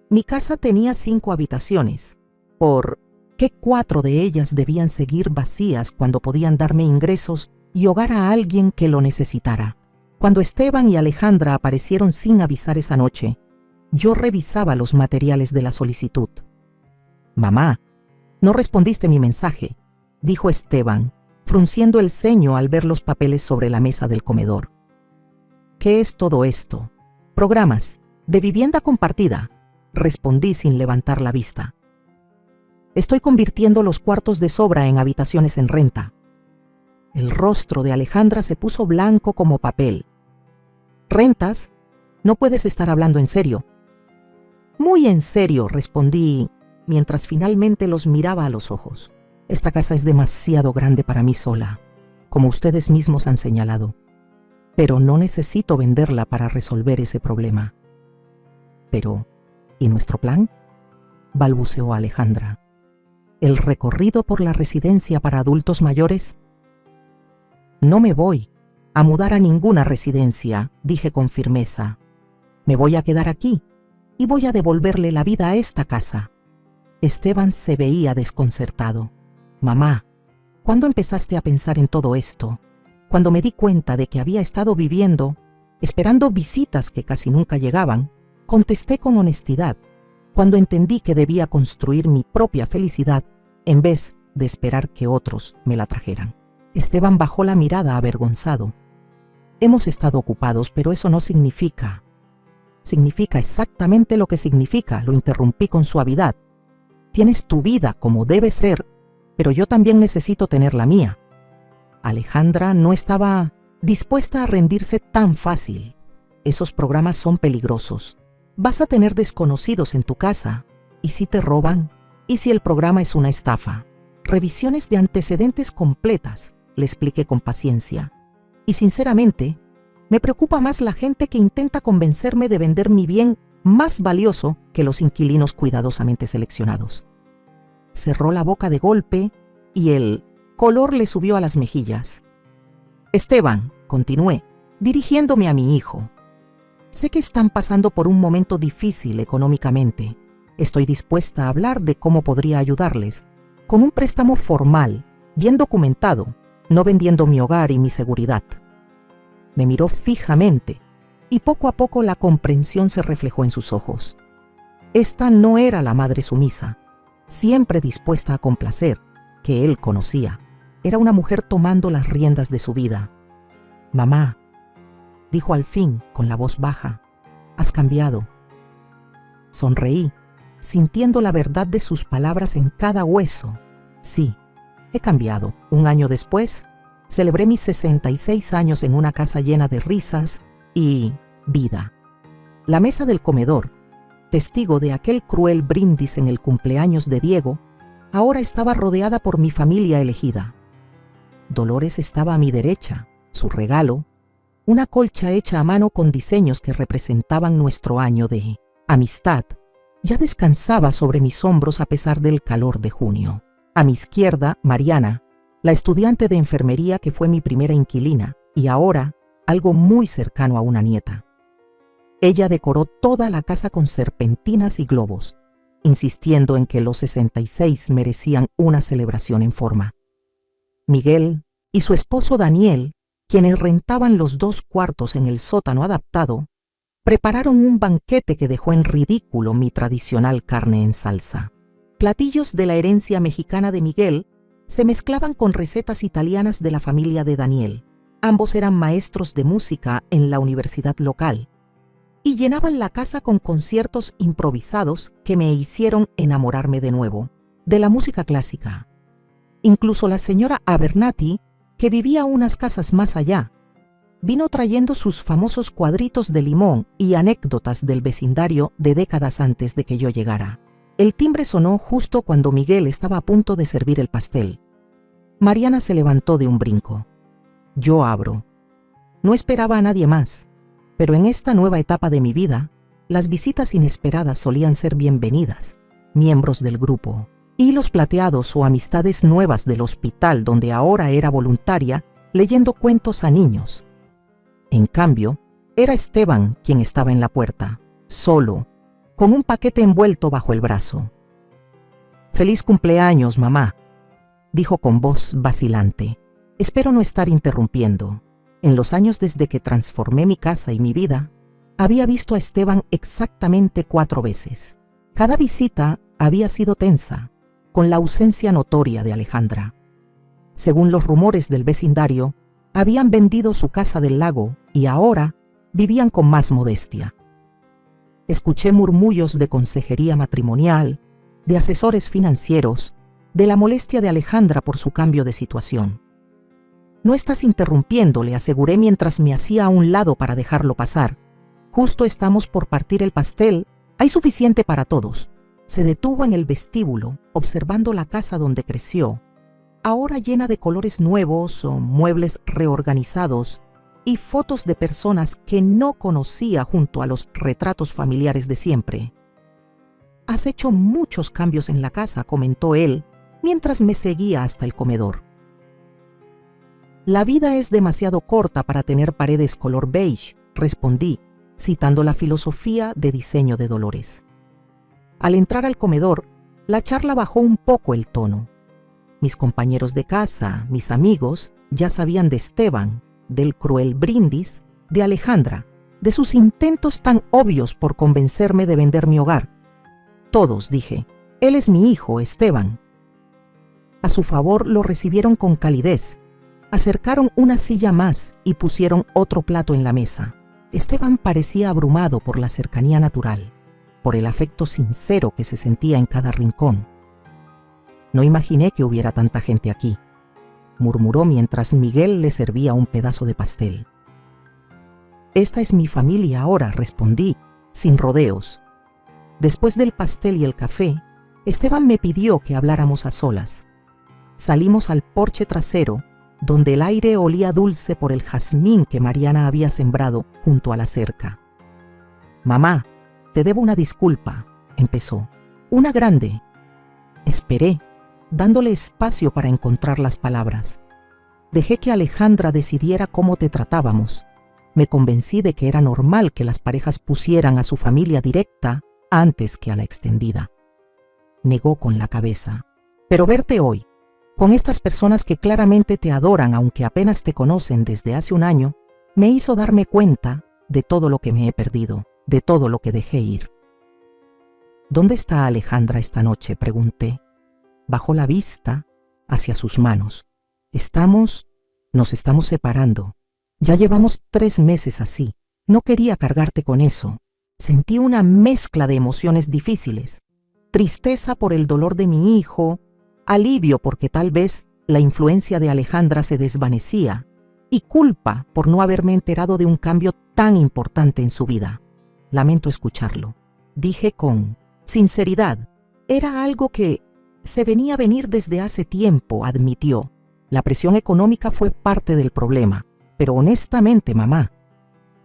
A: Mi casa tenía 5 habitaciones. ¿Por qué 4 de ellas debían seguir vacías cuando podían darme ingresos y hogar a alguien que lo necesitara? Cuando Esteban y Alejandra aparecieron sin avisar esa noche, yo revisaba los materiales de la solicitud. Mamá, no respondiste mi mensaje, dijo Esteban, frunciendo el ceño al ver los papeles sobre la mesa del comedor. ¿Qué es todo esto? Programas de vivienda compartida, respondí sin levantar la vista. Estoy convirtiendo los cuartos de sobra en habitaciones en renta. El rostro de Alejandra se puso blanco como papel. ¿Rentas? No puedes estar hablando en serio. Muy en serio, respondí, mientras finalmente los miraba a los ojos. Esta casa es demasiado grande para mí sola, como ustedes mismos han señalado. Pero no necesito venderla para resolver ese problema. Pero, ¿y nuestro plan? Balbuceó Alejandra. ¿El recorrido por la residencia para adultos mayores? No me voy a mudar a ninguna residencia, dije con firmeza. Me voy a quedar aquí y voy a devolverle la vida a esta casa. Esteban se veía desconcertado. Mamá, ¿cuándo empezaste a pensar en todo esto? Cuando me di cuenta de que había estado viviendo, esperando visitas que casi nunca llegaban, contesté con honestidad, cuando entendí que debía construir mi propia felicidad en vez de esperar que otros me la trajeran. Esteban bajó la mirada avergonzado. Hemos estado ocupados, pero eso no significa. Significa exactamente lo que significa, lo interrumpí con suavidad. Tienes tu vida como debe ser, pero yo también necesito tener la mía. Alejandra no estaba dispuesta a rendirse tan fácil. Esos programas son peligrosos. Vas a tener desconocidos en tu casa. ¿Y si te roban? ¿Y si el programa es una estafa? Revisiones de antecedentes completas, le expliqué con paciencia. Y sinceramente, me preocupa más la gente que intenta convencerme de vender mi bien más valioso que los inquilinos cuidadosamente seleccionados. Cerró la boca de golpe y el color le subió a las mejillas. Esteban, continué, dirigiéndome a mi hijo. Sé que están pasando por un momento difícil económicamente. Estoy dispuesta a hablar de cómo podría ayudarles, con un préstamo formal, bien documentado, no vendiendo mi hogar y mi seguridad. Me miró fijamente y poco a poco la comprensión se reflejó en sus ojos. Esta no era la madre sumisa, siempre dispuesta a complacer, que él conocía. Era una mujer tomando las riendas de su vida. Mamá, dijo al fin con la voz baja, has cambiado. Sonreí, sintiendo la verdad de sus palabras en cada hueso. Sí, he cambiado. Un año después, celebré mis 66 años en una casa llena de risas y vida. La mesa del comedor, testigo de aquel cruel brindis en el cumpleaños de Diego, ahora estaba rodeada por mi familia elegida. Dolores estaba a mi derecha, su regalo, una colcha hecha a mano con diseños que representaban nuestro año de amistad, ya descansaba sobre mis hombros a pesar del calor de junio. A mi izquierda, Mariana, la estudiante de enfermería que fue mi primera inquilina y ahora algo muy cercano a una nieta. Ella decoró toda la casa con serpentinas y globos, insistiendo en que los 66 merecían una celebración en forma. Miguel y su esposo Daniel, quienes rentaban los 2 cuartos en el sótano adaptado, prepararon un banquete que dejó en ridículo mi tradicional carne en salsa. Platillos de la herencia mexicana de Miguel se mezclaban con recetas italianas de la familia de Daniel. Ambos eran maestros de música en la universidad local y llenaban la casa con conciertos improvisados que me hicieron enamorarme de nuevo de la música clásica. Incluso la señora Abernathy, que vivía unas casas más allá, vino trayendo sus famosos cuadritos de limón y anécdotas del vecindario de décadas antes de que yo llegara. El timbre sonó justo cuando Miguel estaba a punto de servir el pastel. Mariana se levantó de un brinco. Yo abro. No esperaba a nadie más, pero en esta nueva etapa de mi vida, las visitas inesperadas solían ser bienvenidas, miembros del grupo, y los plateados o amistades nuevas del hospital donde ahora era voluntaria leyendo cuentos a niños. En cambio, era Esteban quien estaba en la puerta, solo, con un paquete envuelto bajo el brazo. «Feliz cumpleaños, mamá», dijo con voz vacilante. «Espero no estar interrumpiendo. En los años desde que transformé mi casa y mi vida, había visto a Esteban exactamente 4 veces. Cada visita había sido tensa, con la ausencia notoria de Alejandra. Según los rumores del vecindario, habían vendido su casa del lago y ahora vivían con más modestia. Escuché murmullos de consejería matrimonial, de asesores financieros, de la molestia de Alejandra por su cambio de situación. «No estás interrumpiendo», le aseguré mientras me hacía a un lado para dejarlo pasar. «Justo estamos por partir el pastel, hay suficiente para todos». Se detuvo en el vestíbulo, observando la casa donde creció, ahora llena de colores nuevos o muebles reorganizados y fotos de personas que no conocía junto a los retratos familiares de siempre. «Has hecho muchos cambios en la casa», comentó él, mientras me seguía hasta el comedor. «La vida es demasiado corta para tener paredes color beige», respondí, citando la filosofía de diseño de Dolores. Al entrar al comedor, la charla bajó un poco el tono. Mis compañeros de casa, mis amigos, ya sabían de Esteban, del cruel brindis, de Alejandra, de sus intentos tan obvios por convencerme de vender mi hogar. «Todos», dije, «él es mi hijo, Esteban». A su favor lo recibieron con calidez, acercaron una silla más y pusieron otro plato en la mesa. Esteban parecía abrumado por la cercanía natural, por el afecto sincero que se sentía en cada rincón. «No imaginé que hubiera tanta gente aquí», murmuró mientras Miguel le servía un pedazo de pastel. «Esta es mi familia ahora», respondí, sin rodeos. Después del pastel y el café, Esteban me pidió que habláramos a solas. Salimos al porche trasero, donde el aire olía dulce por el jazmín que Mariana había sembrado junto a la cerca. «Mamá, te debo una disculpa», empezó. «Una grande». Esperé, dándole espacio para encontrar las palabras. Dejé que Alejandra decidiera cómo te tratábamos. Me convencí de que era normal que las parejas pusieran a su familia directa antes que a la extendida. Negó con la cabeza. «Pero verte hoy, con estas personas que claramente te adoran aunque apenas te conocen desde hace un año, me hizo darme cuenta de todo lo que me he perdido, de todo lo que dejé ir». «¿Dónde está Alejandra esta noche?», pregunté. Bajó la vista hacia sus manos. Nos estamos separando. Ya llevamos 3 meses así. No quería cargarte con eso». Sentí una mezcla de emociones difíciles. Tristeza por el dolor de mi hijo, alivio porque tal vez la influencia de Alejandra se desvanecía y culpa por no haberme enterado de un cambio tan importante en su vida. «Lamento escucharlo», dije con sinceridad. «Era algo que se venía a venir desde hace tiempo», admitió. «La presión económica fue parte del problema, pero honestamente, mamá,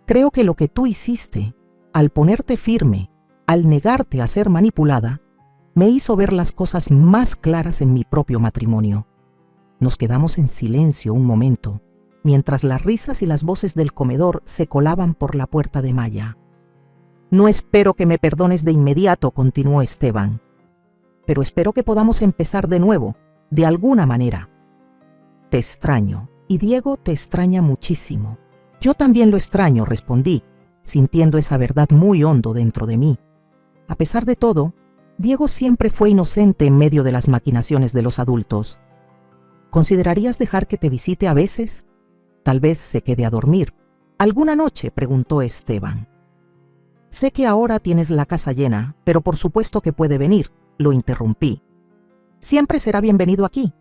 A: creo que lo que tú hiciste, al ponerte firme, al negarte a ser manipulada, me hizo ver las cosas más claras en mi propio matrimonio. Nos quedamos en silencio un momento, mientras las risas y las voces del comedor se colaban por la puerta de malla. No espero que me perdones de inmediato, continuó Esteban, pero espero que podamos empezar de nuevo, de alguna manera. Te extraño, y Diego te extraña muchísimo. Yo también lo extraño, respondí, sintiendo esa verdad muy hondo dentro de mí. A pesar de todo, Diego siempre fue inocente en medio de las maquinaciones de los adultos. ¿Considerarías dejar que te visite a veces? Tal vez se quede a dormir. ¿Alguna noche?, preguntó Esteban. Sé que ahora tienes la casa llena, pero por supuesto que puede venir, lo interrumpí. Siempre será bienvenido aquí.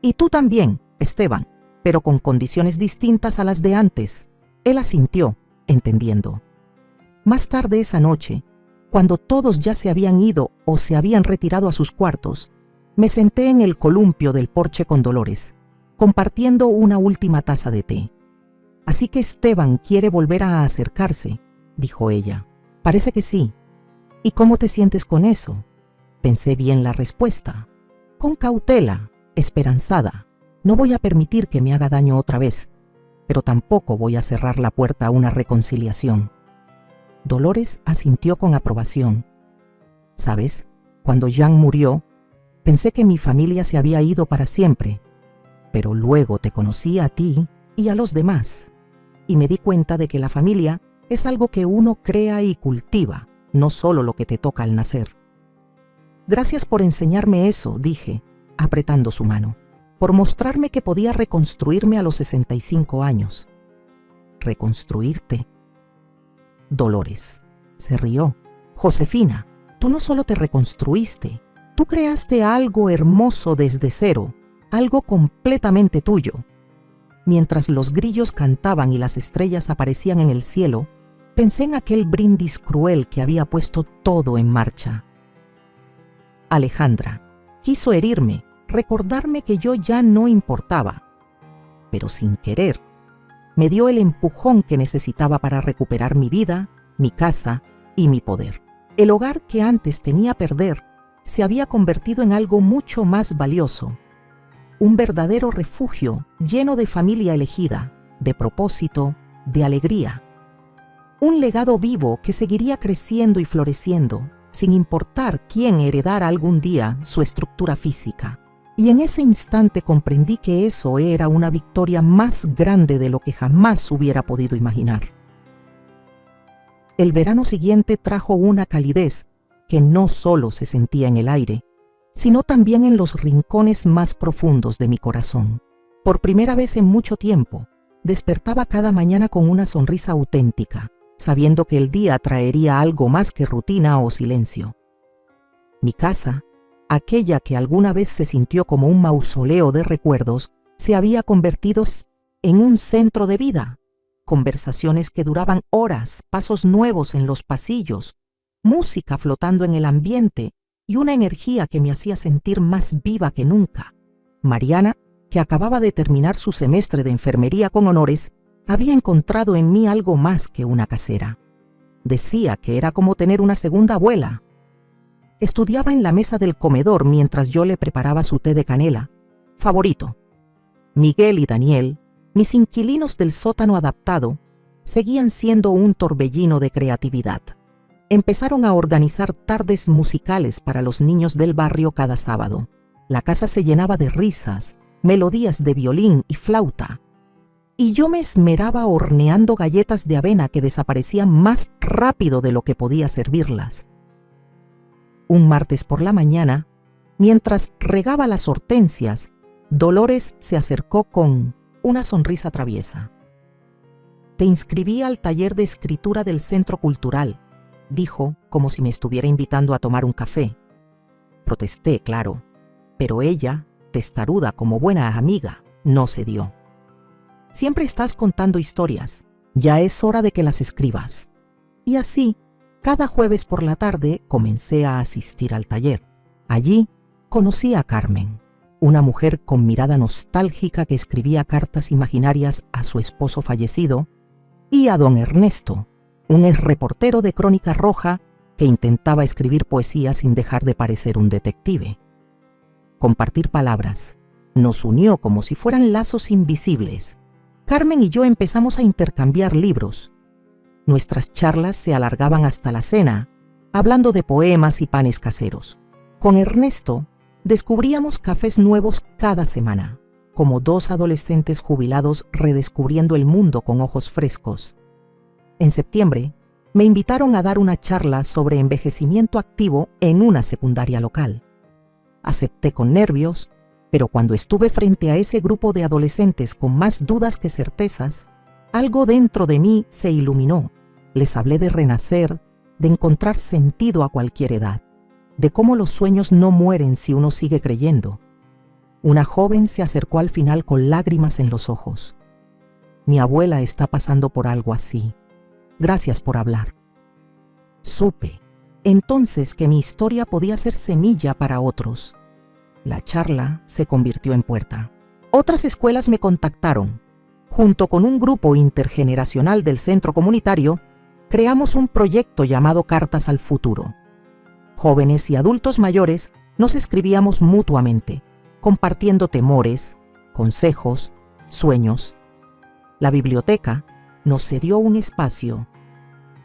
A: Y tú también, Esteban, pero con condiciones distintas a las de antes. Él asintió, entendiendo. Más tarde esa noche, cuando todos ya se habían ido o se habían retirado a sus cuartos, me senté en el columpio del porche con Dolores, compartiendo una última taza de té. Así que Esteban quiere volver a acercarse, dijo ella. Parece que sí. ¿Y cómo te sientes con eso? Pensé bien la respuesta. Con cautela, esperanzada. No voy a permitir que me haga daño otra vez, pero tampoco voy a cerrar la puerta a una reconciliación. Dolores asintió con aprobación. ¿Sabes? Cuando Jean murió, pensé que mi familia se había ido para siempre, pero luego te conocí a ti y a los demás, y me di cuenta de que la familia es algo que uno crea y cultiva, no solo lo que te toca al nacer. Gracias por enseñarme eso, dije, apretando su mano, por mostrarme que podía reconstruirme a los 65 años. ¿Reconstruirte? Dolores se rió. Josefina, tú no solo te reconstruiste, tú creaste algo hermoso desde cero, algo completamente tuyo. Mientras los grillos cantaban y las estrellas aparecían en el cielo, pensé en aquel brindis cruel que había puesto todo en marcha. Alejandra quiso herirme, recordarme que yo ya no importaba, pero sin querer, me dio el empujón que necesitaba para recuperar mi vida, mi casa y mi poder. El hogar que antes temía perder se había convertido en algo mucho más valioso, un verdadero refugio lleno de familia elegida, de propósito, de alegría. Un legado vivo que seguiría creciendo y floreciendo, sin importar quién heredara algún día su estructura física. Y en ese instante comprendí que eso era una victoria más grande de lo que jamás hubiera podido imaginar. El verano siguiente trajo una calidez que no solo se sentía en el aire, sino también en los rincones más profundos de mi corazón. Por primera vez en mucho tiempo, despertaba cada mañana con una sonrisa auténtica, sabiendo que el día traería algo más que rutina o silencio. Mi casa, aquella que alguna vez se sintió como un mausoleo de recuerdos, se había convertido en un centro de vida. Conversaciones que duraban horas, pasos nuevos en los pasillos, música flotando en el ambiente y una energía que me hacía sentir más viva que nunca. Mariana, que acababa de terminar su semestre de enfermería con honores, había encontrado en mí algo más que una casera. Decía que era como tener una segunda abuela. Estudiaba en la mesa del comedor mientras yo le preparaba su té de canela, favorito. Miguel y Daniel, mis inquilinos del sótano adaptado, seguían siendo un torbellino de creatividad. Empezaron a organizar tardes musicales para los niños del barrio cada sábado. La casa se llenaba de risas, melodías de violín y flauta, y yo me esmeraba horneando galletas de avena que desaparecían más rápido de lo que podía servirlas. Un martes por la mañana, mientras regaba las hortensias, Dolores se acercó con una sonrisa traviesa. «Te inscribí al taller de escritura del Centro Cultural», dijo, como si me estuviera invitando a tomar un café. Protesté, claro, pero ella, testaruda como buena amiga, no cedió. «Siempre estás contando historias, ya es hora de que las escribas». Y así, cada jueves por la tarde comencé a asistir al taller. Allí conocí a Carmen, una mujer con mirada nostálgica que escribía cartas imaginarias a su esposo fallecido, y a don Ernesto, un exreportero de Crónica Roja que intentaba escribir poesía sin dejar de parecer un detective. Compartir palabras nos unió como si fueran lazos invisibles. Carmen y yo empezamos a intercambiar libros. Nuestras charlas se alargaban hasta la cena, hablando de poemas y panes caseros. Con Ernesto descubríamos cafés nuevos cada semana, como dos adolescentes jubilados redescubriendo el mundo con ojos frescos. En septiembre, me invitaron a dar una charla sobre envejecimiento activo en una secundaria local. Acepté con nervios, pero cuando estuve frente a ese grupo de adolescentes con más dudas que certezas, algo dentro de mí se iluminó. Les hablé de renacer, de encontrar sentido a cualquier edad, de cómo los sueños no mueren si uno sigue creyendo. Una joven se acercó al final con lágrimas en los ojos. Mi abuela está pasando por algo así. Gracias por hablar. Supe entonces que mi historia podía ser semilla para otros. La charla se convirtió en puerta. Otras escuelas me contactaron. Junto con un grupo intergeneracional del centro comunitario, creamos un proyecto llamado Cartas al Futuro. Jóvenes y adultos mayores nos escribíamos mutuamente, compartiendo temores, consejos, sueños. La biblioteca nos cedió un espacio.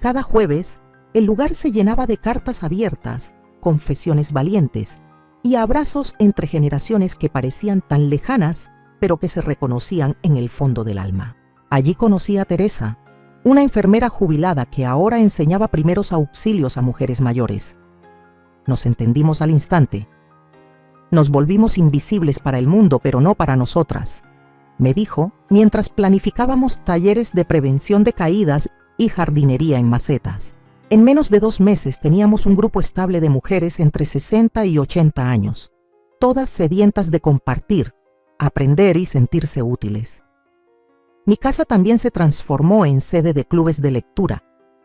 A: Cada jueves, el lugar se llenaba de cartas abiertas, confesiones valientes y abrazos entre generaciones que parecían tan lejanas, pero que se reconocían en el fondo del alma. Allí conocí a Teresa, una enfermera jubilada que ahora enseñaba primeros auxilios a mujeres mayores. Nos entendimos al instante. Nos volvimos invisibles para el mundo, pero no para nosotras, me dijo mientras planificábamos talleres de prevención de caídas y jardinería en macetas. En menos de 2 meses teníamos un grupo estable de mujeres entre 60 y 80 años, todas sedientas de compartir, aprender y sentirse útiles. Mi casa también se transformó en sede de clubes de lectura,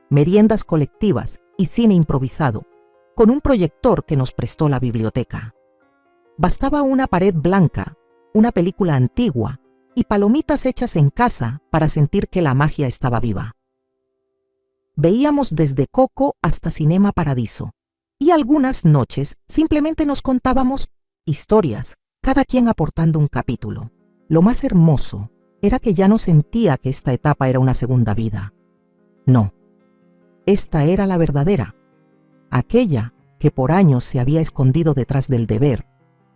A: meriendas colectivas y cine improvisado, con un proyector que nos prestó la biblioteca. Bastaba una pared blanca, una película antigua y palomitas hechas en casa para sentir que la magia estaba viva. Veíamos desde Coco hasta Cinema Paradiso, y algunas noches simplemente nos contábamos historias, cada quien aportando un capítulo. Lo más hermoso era que ya no sentía que esta etapa era una segunda vida. No, esta era la verdadera, aquella que por años se había escondido detrás del deber,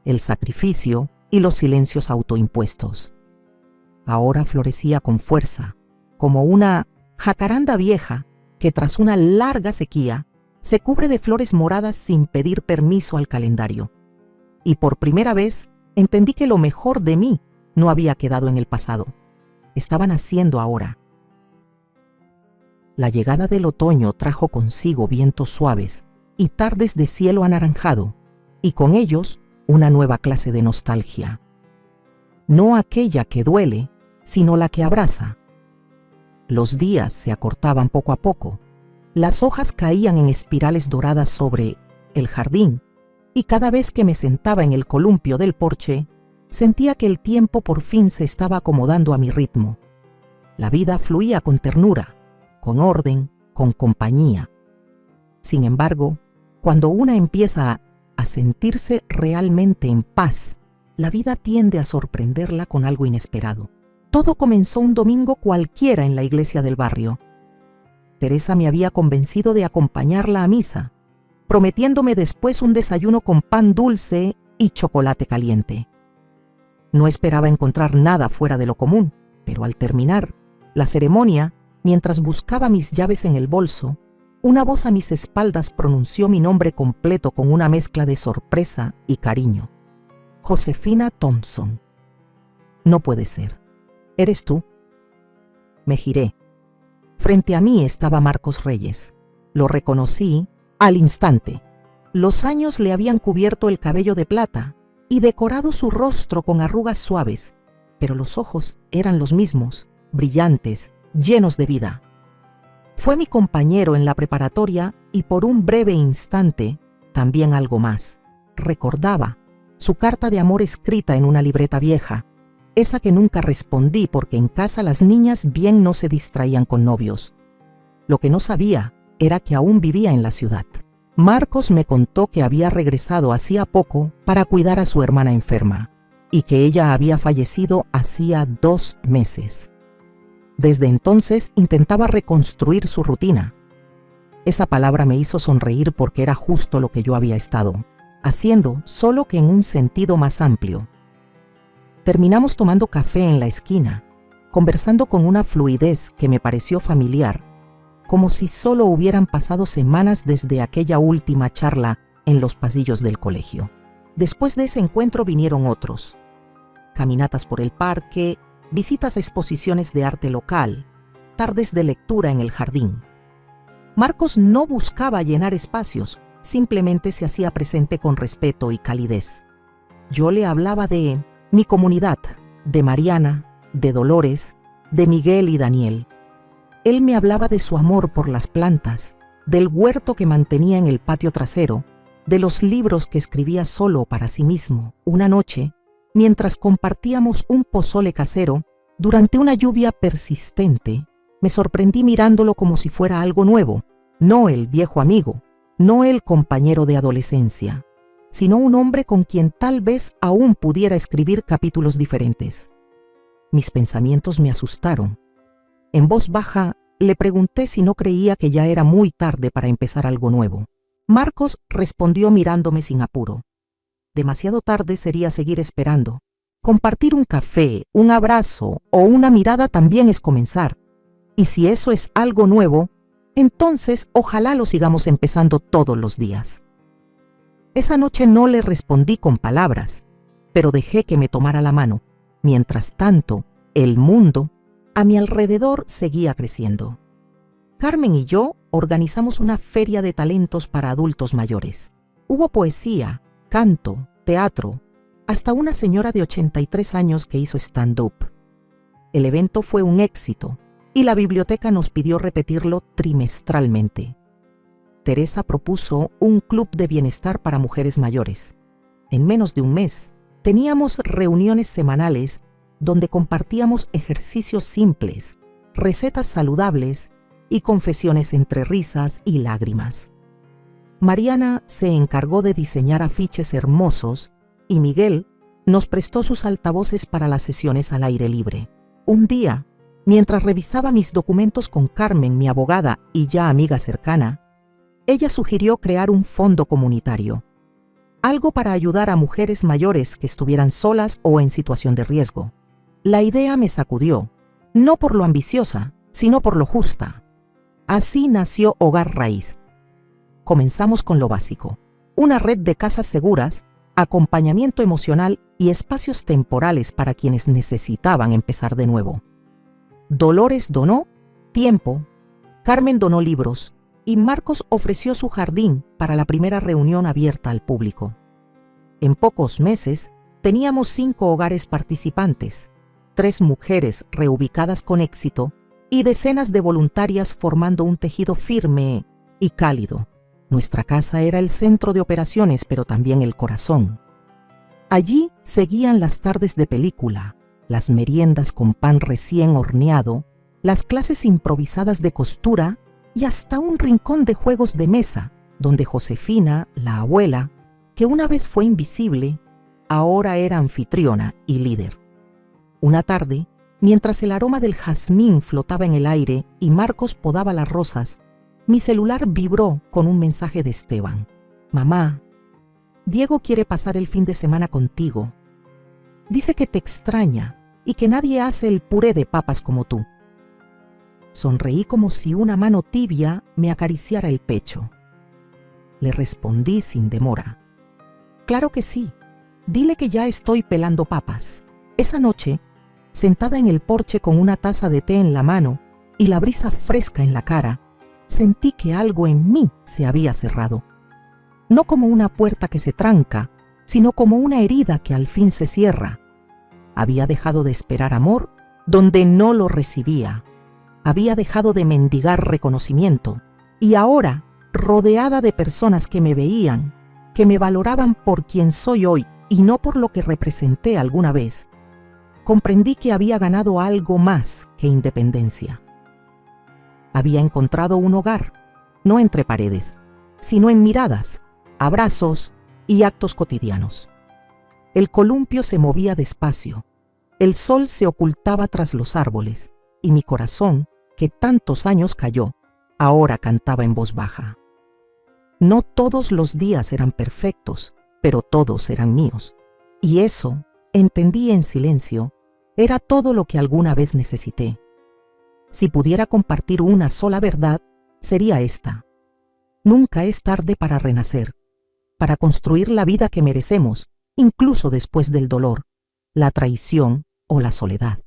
A: el sacrificio y los silencios autoimpuestos. Ahora florecía con fuerza, como una jacaranda vieja que tras una larga sequía se cubre de flores moradas sin pedir permiso al calendario. Y por primera vez entendí que lo mejor de mí no había quedado en el pasado. Estaba naciendo ahora. La llegada del otoño trajo consigo vientos suaves y tardes de cielo anaranjado, y con ellos una nueva clase de nostalgia. No aquella que duele, sino la que abraza. Los días se acortaban poco a poco. Las hojas caían en espirales doradas sobre el jardín, y cada vez que me sentaba en el columpio del porche, sentía que el tiempo por fin se estaba acomodando a mi ritmo. La vida fluía con ternura, con orden, con compañía. Sin embargo, cuando una empieza a sentirse realmente en paz, la vida tiende a sorprenderla con algo inesperado. Todo comenzó un domingo cualquiera en la iglesia del barrio. Teresa me había convencido de acompañarla a misa, prometiéndome después un desayuno con pan dulce y chocolate caliente. No esperaba encontrar nada fuera de lo común, pero al terminar la ceremonia, mientras buscaba mis llaves en el bolso, una voz a mis espaldas pronunció mi nombre completo con una mezcla de sorpresa y cariño. Josefina Thompson. No puede ser. ¿Eres tú? Me giré. Frente a mí estaba Marcos Reyes. Lo reconocí al instante. Los años le habían cubierto el cabello de plata y decorado su rostro con arrugas suaves, pero los ojos eran los mismos, brillantes, llenos de vida. Fue mi compañero en la preparatoria y por un breve instante, también algo más. Recordaba su carta de amor escrita en una libreta vieja, esa que nunca respondí porque en casa las niñas bien no se distraían con novios. Lo que no sabía era que aún vivía en la ciudad. Marcos me contó que había regresado hacía poco para cuidar a su hermana enferma y que ella había fallecido hacía 2 meses. Desde entonces intentaba reconstruir su rutina. Esa palabra me hizo sonreír porque era justo lo que yo había estado haciendo, solo que en un sentido más amplio. Terminamos tomando café en la esquina, conversando con una fluidez que me pareció familiar, como si solo hubieran pasado semanas desde aquella última charla en los pasillos del colegio. Después de ese encuentro vinieron otros: caminatas por el parque, visitas a exposiciones de arte local, tardes de lectura en el jardín. Marcos no buscaba llenar espacios, simplemente se hacía presente con respeto y calidez. Yo le hablaba de mi comunidad, de Mariana, de Dolores, de Miguel y Daniel. Él me hablaba de su amor por las plantas, del huerto que mantenía en el patio trasero, de los libros que escribía solo para sí mismo. Una noche, mientras compartíamos un pozole casero, durante una lluvia persistente, me sorprendí mirándolo como si fuera algo nuevo, no el viejo amigo, no el compañero de adolescencia, sino un hombre con quien tal vez aún pudiera escribir capítulos diferentes. Mis pensamientos me asustaron. En voz baja, le pregunté si no creía que ya era muy tarde para empezar algo nuevo. Marcos respondió mirándome sin apuro. Demasiado tarde sería seguir esperando. Compartir un café, un abrazo o una mirada también es comenzar. Y si eso es algo nuevo, entonces ojalá lo sigamos empezando todos los días. Esa noche no le respondí con palabras, pero dejé que me tomara la mano. Mientras tanto, el mundo a mi alrededor seguía creciendo. Carmen y yo organizamos una feria de talentos para adultos mayores. Hubo poesía, canto, teatro, hasta una señora de 83 años que hizo stand-up. El evento fue un éxito y la biblioteca nos pidió repetirlo trimestralmente. Teresa propuso un club de bienestar para mujeres mayores. En menos de un mes, teníamos reuniones semanales donde compartíamos ejercicios simples, recetas saludables y confesiones entre risas y lágrimas. Mariana se encargó de diseñar afiches hermosos y Miguel nos prestó sus altavoces para las sesiones al aire libre. Un día, mientras revisaba mis documentos con Carmen, mi abogada y ya amiga cercana, ella sugirió crear un fondo comunitario, algo para ayudar a mujeres mayores que estuvieran solas o en situación de riesgo. La idea me sacudió, no por lo ambiciosa, sino por lo justa. Así nació Hogar Raíz. Comenzamos con lo básico: una red de casas seguras, acompañamiento emocional y espacios temporales para quienes necesitaban empezar de nuevo. Dolores donó tiempo, Carmen donó libros y Marcos ofreció su jardín para la primera reunión abierta al público. En pocos meses teníamos 5 hogares participantes, 3 mujeres reubicadas con éxito y decenas de voluntarias formando un tejido firme y cálido. Nuestra casa era el centro de operaciones, pero también el corazón. Allí seguían las tardes de película, las meriendas con pan recién horneado, las clases improvisadas de costura y hasta un rincón de juegos de mesa, donde Josefina, la abuela, que una vez fue invisible, ahora era anfitriona y líder. Una tarde, mientras el aroma del jazmín flotaba en el aire y Marcos podaba las rosas, mi celular vibró con un mensaje de Esteban. «Mamá, Diego quiere pasar el fin de semana contigo. Dice que te extraña y que nadie hace el puré de papas como tú». Sonreí como si una mano tibia me acariciara el pecho. Le respondí sin demora: «Claro que sí, dile que ya estoy pelando papas». Esa noche, sentada en el porche con una taza de té en la mano y la brisa fresca en la cara, sentí que algo en mí se había cerrado. No como una puerta que se tranca, sino como una herida que al fin se cierra. Había dejado de esperar amor donde no lo recibía. Había dejado de mendigar reconocimiento. Y ahora, rodeada de personas que me veían, que me valoraban por quien soy hoy y no por lo que representé alguna vez, comprendí que había ganado algo más que independencia. Había encontrado un hogar, no entre paredes, sino en miradas, abrazos y actos cotidianos. El columpio se movía despacio, el sol se ocultaba tras los árboles y mi corazón, que tantos años calló, ahora cantaba en voz baja. No todos los días eran perfectos, pero todos eran míos. Y eso, entendí en silencio, era todo lo que alguna vez necesité. Si pudiera compartir una sola verdad, sería esta. Nunca es tarde para renacer, para construir la vida que merecemos, incluso después del dolor, la traición o la soledad.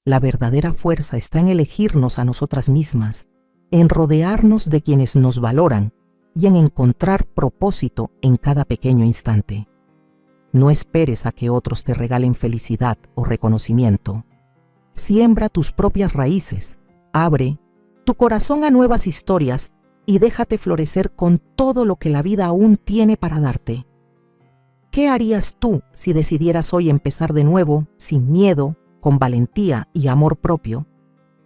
A: La verdadera fuerza está en elegirnos a nosotras mismas, en rodearnos de quienes nos valoran y en encontrar propósito en cada pequeño instante. No esperes a que otros te regalen felicidad o reconocimiento. Siembra tus propias raíces, abre tu corazón a nuevas historias y déjate florecer con todo lo que la vida aún tiene para darte. ¿Qué harías tú si decidieras hoy empezar de nuevo, sin miedo, con valentía y amor propio?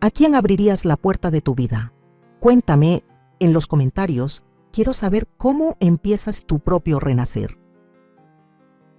A: ¿A quién abrirías la puerta de tu vida? Cuéntame en los comentarios, quiero saber cómo empiezas tu propio renacer.